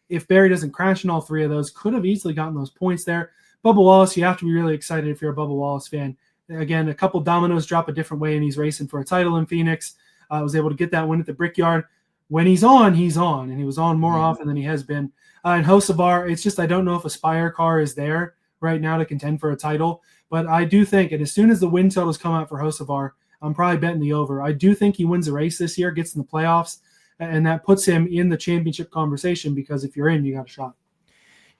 if Berry doesn't crash in all three of those, could have easily gotten those points there. Bubba Wallace, you have to be really excited if you're a Bubba Wallace fan. Again, a couple dominoes drop a different way, and he's racing for a title in Phoenix. Was able to get that win at the Brickyard. When he's on, and he was on more often than he has been. And Hocevar, it's just I don't know if a Spire car is there right now to contend for a title, but I do think, and as soon as the win totals come out for Hocevar, I'm probably betting the over. I do think he wins a race this year, gets in the playoffs, and that puts him in the championship conversation because if you're in, you got a shot.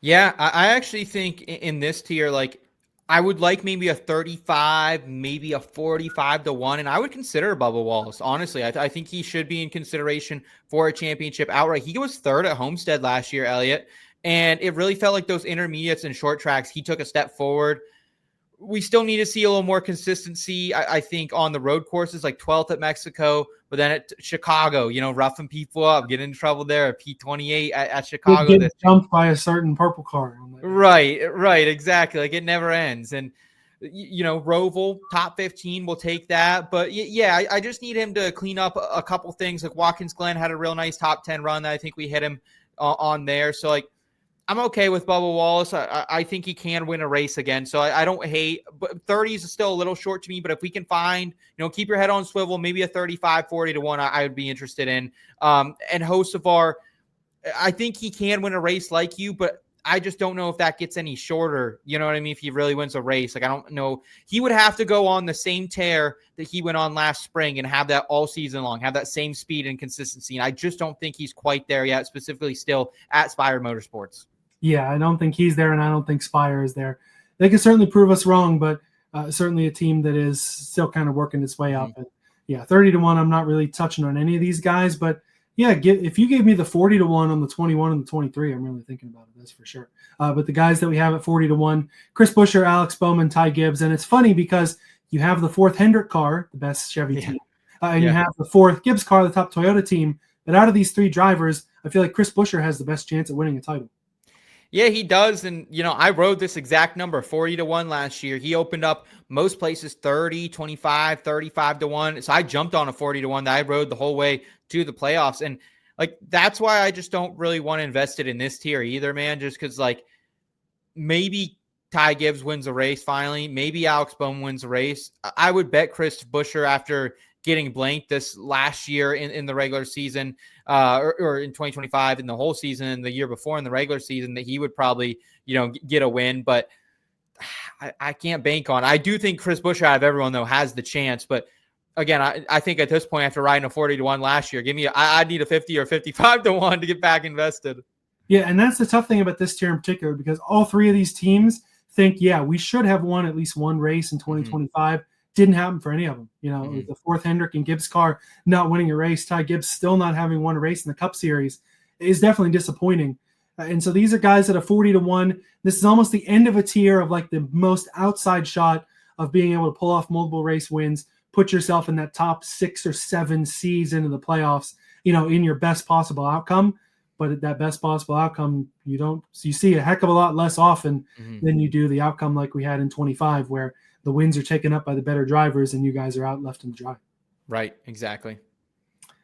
Yeah, I actually think in this tier, like I would like maybe a 35, maybe a 45-1, and I would consider Bubba Wallace. Honestly, I think he should be in consideration for a championship outright. He was third at Homestead last year, Elliott, and it really felt like those intermediates and short tracks, he took a step forward. We still need to see a little more consistency, I think, on the road courses, like 12th at Mexico, but then at Chicago, roughing people up, getting in trouble there at P28 at Chicago. Get jumped by a certain purple car. Right, exactly. Like it never ends. And, Roval, top 15, will take that. But, yeah, I just need him to clean up a couple things. Like Watkins Glen had a real nice top 10 run that I think we hit him on there. So, like, I'm okay with Bubba Wallace. I think he can win a race again. So I don't hate, but 30s is still a little short to me. But if we can find, keep your head on swivel, maybe a 35, 40-1, I would be interested in. And Hocevar, I think he can win a race like you, but I just don't know if that gets any shorter. You know what I mean? If he really wins a race, like I don't know. He would have to go on the same tear that he went on last spring and have that all season long, have that same speed and consistency. And I just don't think he's quite there yet, specifically still at Spire Motorsports. Yeah, I don't think he's there, and I don't think Spire is there. They can certainly prove us wrong, but certainly a team that is still kind of working its way up. And yeah, 30-1, I'm not really touching on any of these guys, but yeah, if you gave me the 40-1 on the 21 and the 23, I'm really thinking about it, that's for sure. But the guys that we have at 40-1, Chris Buescher, Alex Bowman, Ty Gibbs, and it's funny because you have the fourth Hendrick car, the best Chevy team, and you have the fourth Gibbs car, the top Toyota team. But out of these three drivers, I feel like Chris Buescher has the best chance at winning a title. Yeah, he does. And, I rode this exact number, 40-1 last year. He opened up most places 30, 25, 35-1. So I jumped on a 40-1 that I rode the whole way to the playoffs. And, like, that's why I just don't really want to invest it in this tier either, man. Just because, like, maybe Ty Gibbs wins a race finally. Maybe Alex Bowman wins a race. I would bet Chris Buescher after getting blanked this last year in the regular season or in 2025 in the whole season and the year before in the regular season that he would probably, get a win. But I can't bank on. I do think Chris Buescher out of everyone, though, has the chance. But again, I think at this point after riding a 40-1 last year, I need a 50 or 55-1 to get back invested. Yeah, and that's the tough thing about this tier in particular because all three of these teams think, we should have won at least one race in 2025. Didn't happen for any of them. The fourth Hendrick and Gibbs car not winning a race, Ty Gibbs still not having won a race in the Cup Series is definitely disappointing. And so these are guys that are 40-1. This is almost the end of a tier of like the most outside shot of being able to pull off multiple race wins, put yourself in that top 6 or 7 seeds into the playoffs, in your best possible outcome. But at that best possible outcome, you see a heck of a lot less often than you do the outcome like we had in 25, where the wins are taken up by the better drivers and you guys are out left in the dry. Right, exactly.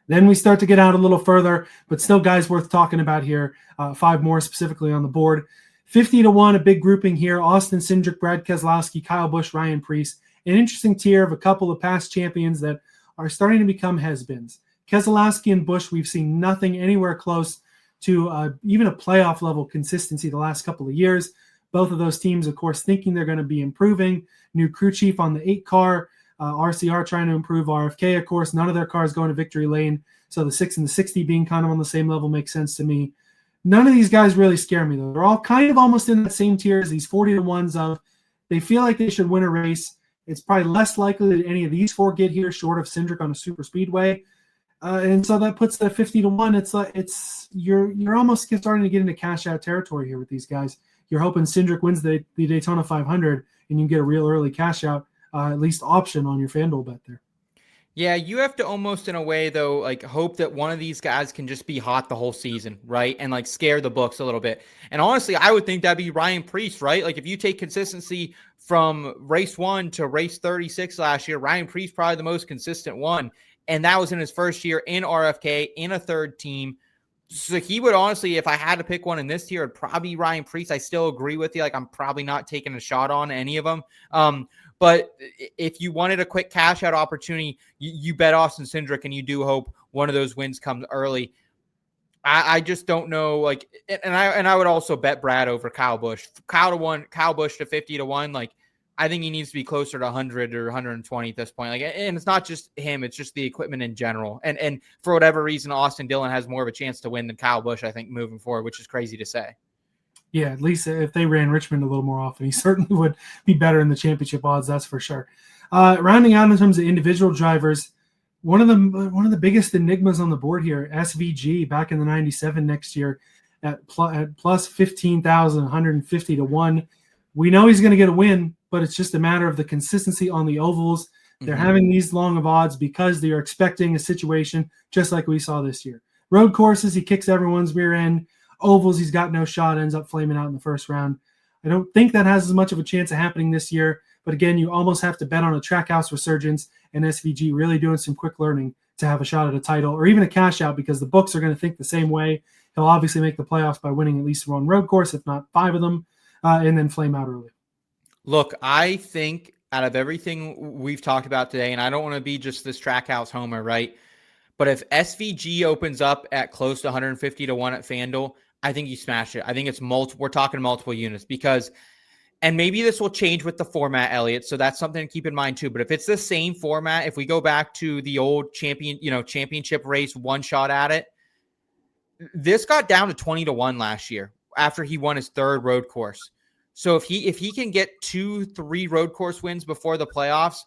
Then we start to get out a little further, but still guys worth talking about here. 5 more specifically on the board. 50-1, a big grouping here. Austin Cindric, Brad Keselowski, Kyle Busch, Ryan Preece. An interesting tier of a couple of past champions that are starting to become has-beens. Keselowski and Busch, we've seen nothing anywhere close to even a playoff level consistency the last couple of years. Both of those teams, of course, thinking they're going to be improving. New crew chief on the 8 car, RCR trying to improve. RFK, of course, none of their cars going to victory lane. So the 6 and the 60 being kind of on the same level makes sense to me. None of these guys really scare me, though. They're all kind of almost in that same tier as these 40-to-1s of they feel like they should win a race. It's probably less likely that any of these 4 get here short of Cindric on a super speedway. And so that puts the 50-to-1. It's like you're almost starting to get into cash out territory here with these guys. You're hoping Cindric wins the Daytona 500 and you get a real early cash out, at least option on your FanDuel bet there. Yeah, you have to almost in a way though, like hope that one of these guys can just be hot the whole season, right? And like scare the books a little bit. And honestly, I would think that'd be Ryan Preece, right? Like if you take consistency from race 1 to race 36 last year, Ryan Preece probably the most consistent one. And that was in his first year in RFK in a third team. So he would honestly, if I had to pick one in this tier, it'd probably be Ryan Preece. I still agree with you. Like I'm probably not taking a shot on any of them. But if you wanted a quick cash out opportunity, you bet Austin Cindric and you do hope one of those wins comes early. I just don't know. Like, and I would also bet Brad over Kyle Busch. Kyle Busch to 50-to-1. Like, I think he needs to be closer to 100 or 120 at this point. Like, and it's not just him; it's just the equipment in general. And for whatever reason, Austin Dillon has more of a chance to win than Kyle Busch, I think, moving forward, which is crazy to say. Yeah, at least if they ran Richmond a little more often, he certainly would be better in the championship odds. That's for sure. Rounding out in terms of individual drivers, one of the biggest enigmas on the board here, SVG back in the 97 next year at plus 15,150-1. We know he's going to get a win, but it's just a matter of the consistency on the ovals. They're having these long of odds because they're expecting a situation just like we saw this year. Road courses, he kicks everyone's rear end. Ovals, he's got no shot, ends up flaming out in the first round. I don't think that has as much of a chance of happening this year, but again, you almost have to bet on a trackhouse resurgence and SVG really doing some quick learning to have a shot at a title or even a cash out because the books are going to think the same way. He'll obviously make the playoffs by winning at least one road course, if not 5 of them, and then flame out early. Look, I think out of everything we've talked about today, and I don't want to be just this trackhouse homer, right? But if SVG opens up at close to 150-1 at FanDuel, I think you smash it. I think it's we're talking multiple units because, and maybe this will change with the format, Elliott. So that's something to keep in mind too. But if it's the same format, if we go back to the old championship race, one shot at it, this got down to 20-1 last year after he won his 3rd road course. So if he can get 2-3 road course wins before the playoffs,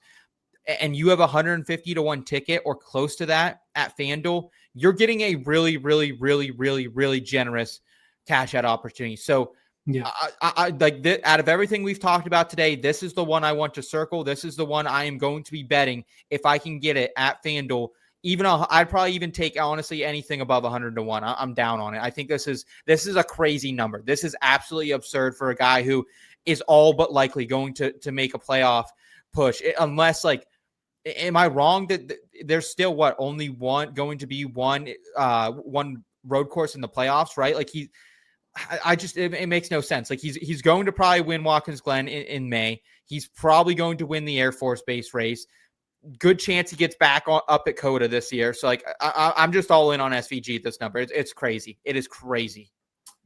and you have a 150-1 ticket or close to that at FanDuel, you're getting a really, really, really, really, really generous cash out opportunity. So yeah, I like that. Out of everything we've talked about today, this is the one I want to circle. This is the one I am going to be betting if I can get it at FanDuel. I'd probably even take honestly anything above 100-1. I'm down on it. I think this is a crazy number. This is absolutely absurd for a guy who is all but likely going to make a playoff push, unless like. Am I wrong that there's still only going to be one road course in the playoffs, right? Like it makes no sense. Like he's going to probably win Watkins Glen in May. He's probably going to win the Air Force Base race. Good chance he gets back up at COTA this year. So like I'm just all in on SVG at this number. It's crazy. It is crazy.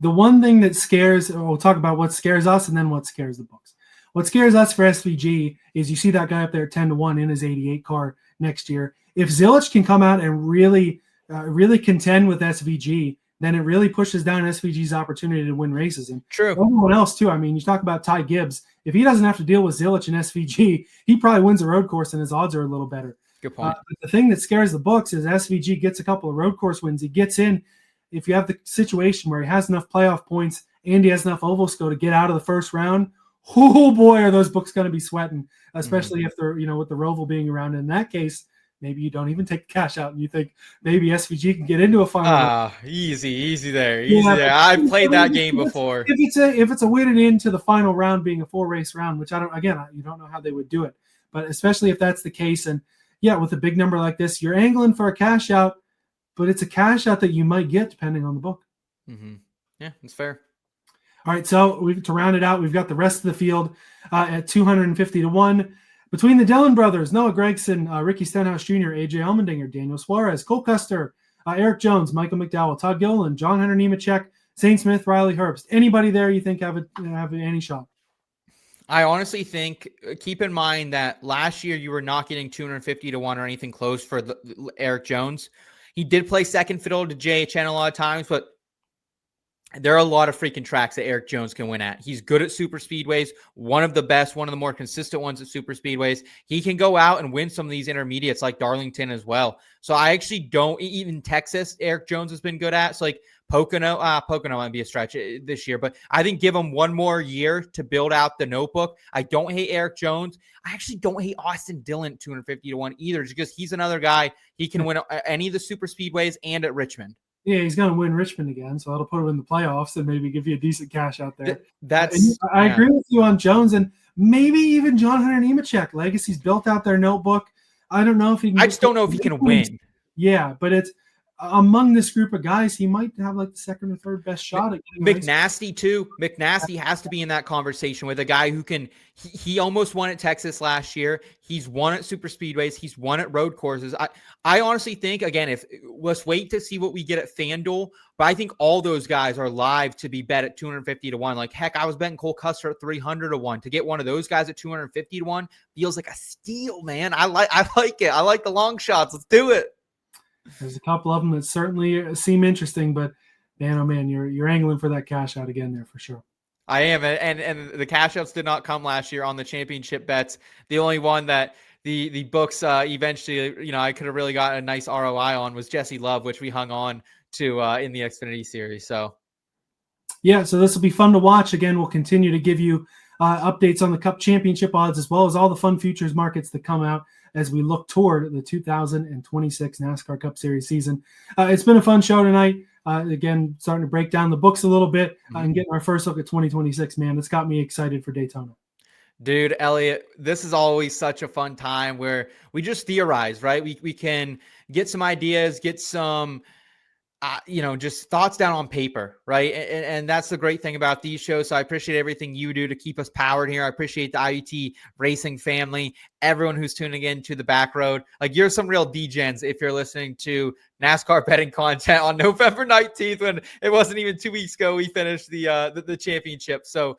The one thing that we'll talk about what scares us and then what scares the books. What scares us for SVG is you see that guy up there at 10-1 in his 88 car next year. If Zilisch can come out and really contend with SVG, then it really pushes down SVG's opportunity to win races. And true. Everyone else too. I mean, you talk about Ty Gibbs. If he doesn't have to deal with Zilisch and SVG, he probably wins a road course and his odds are a little better. Good point. But the thing that scares the books is SVG gets a couple of road course wins. He gets in. If you have the situation where he has enough playoff points and he has enough oval score to get out of the first round, oh boy, are those books going to be sweating, especially if they're, with the Roval being around. In that case, maybe you don't even take the cash out and you think maybe SVG can get into a final. Easy there. There. I've played that game before. If it's a win and into the final round being a 4-race round, which you don't know how they would do it, but especially if that's the case. And yeah, with a big number like this, you're angling for a cash out, but it's a cash out that you might get depending on the book. Mm-hmm. Yeah, that's fair. All right, so to round it out, we've got the rest of the field at 250-1. Between the Dillon brothers, Noah Gragson, Ricky Stenhouse Jr., AJ Allmendinger, Daniel Suarez, Cole Custer, Eric Jones, Michael McDowell, Todd Gilliland, John Hunter Nemechek, Zane Smith, Riley Herbst. Anybody there you think have any shot? I honestly think, keep in mind that last year you were not getting 250 to 1 or anything close for Eric Jones. He did play second fiddle to JHN a lot of times, but there are a lot of freaking tracks that Eric Jones can win at. He's good at super speedways, one of the best, one of the more consistent ones at super speedways. He can go out and win some of these intermediates like Darlington as well. So I actually don't, even Texas, Eric Jones has been good at. So like Pocono might be a stretch this year, but I think give him one more year to build out the notebook. I don't hate Eric Jones. I actually don't hate Austin Dillon 250 to 1 either, just because he's another guy. He can win any of the super speedways and at Richmond. Yeah, he's going to win Richmond again, so that'll put him in the playoffs and maybe give you a decent cash out there. I agree with you on Jones and maybe even John Hunter Nemechek. Legacy's built out their notebook. I don't know if he can. I just don't know if he can win. Yeah, but it's among this group of guys, he might have like the second or third best shot at getting McNasty too. McNasty has to be in that conversation with a guy who can. He almost won at Texas last year. He's won at super speedways. He's won at road courses. I honestly think, again, let's wait to see what we get at FanDuel, but I think all those guys are live to be bet at 250 to 1. Like, heck, I was betting Cole Custer at 300 to 1. To get one of those guys at 250 to 1 feels like a steal, man. I like it. I like the long shots. Let's do it. There's a couple of them that certainly seem interesting, but man, oh man, you're angling for that cash out again there for sure. I am, and the cash outs did not come last year on the championship bets. The only one that the books eventually, I could have really got a nice ROI on was Jesse Love, which we hung on to in the Xfinity series. So yeah, so this will be fun to watch. Again, we'll continue to give you updates on the Cup Championship odds as well as all the fun futures markets that come out as we look toward the 2026 NASCAR Cup Series season. It's been a fun show tonight. Again, starting to break down the books a little bit and getting our first look at 2026, man. It's got me excited for Daytona. Dude, Elliot, this is always such a fun time where we just theorize, right? We can get some ideas, get some just thoughts down on paper, right? And that's the great thing about these shows. So I appreciate everything you do to keep us powered here. I appreciate the IUT racing family, everyone who's tuning in to the Backroad. Like, you're some real degens if you're listening to NASCAR betting content on November 19th when it wasn't even 2 weeks ago we finished the championship. So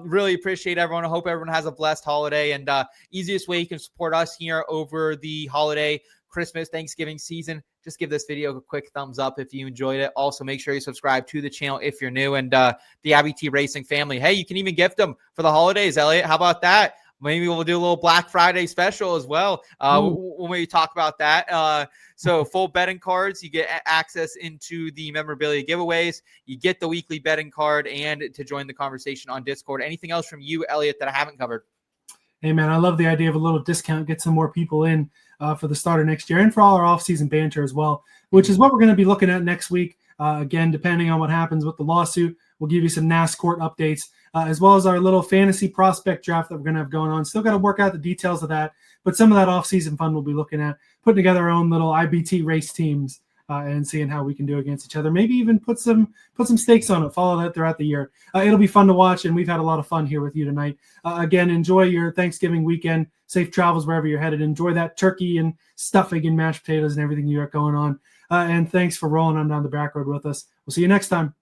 really appreciate everyone. I hope everyone has a blessed holiday, and easiest way you can support us here over the holiday, Christmas, Thanksgiving season, just give this video a quick thumbs up if you enjoyed it. Also, make sure you subscribe to the channel if you're new, and the IBT Racing family. Hey, you can even gift them for the holidays, Elliot. How about that? Maybe we'll do a little Black Friday special as well. We'll maybe talk about that. So full betting cards, you get access into the memorabilia giveaways. You get the weekly betting card and to join the conversation on Discord. Anything else from you, Elliot, that I haven't covered? Hey, man, I love the idea of a little discount, get some more people in for the start of next year and for all our off-season banter as well, which is what we're going to be looking at next week. Again, depending on what happens with the lawsuit, we'll give you some NASCAR updates, as well as our little fantasy prospect draft that we're going to have going on. Still got to work out the details of that, but some of that off-season fun we'll be looking at, putting together our own little IBT race teams and seeing how we can do against each other. Maybe even put some stakes on it, follow that throughout the year. It'll be fun to watch, and we've had a lot of fun here with you tonight. Again, enjoy your Thanksgiving weekend. Safe travels wherever you're headed. Enjoy that turkey and stuffing and mashed potatoes and everything you got going on. And thanks for rolling on down the back road with us. We'll see you next time.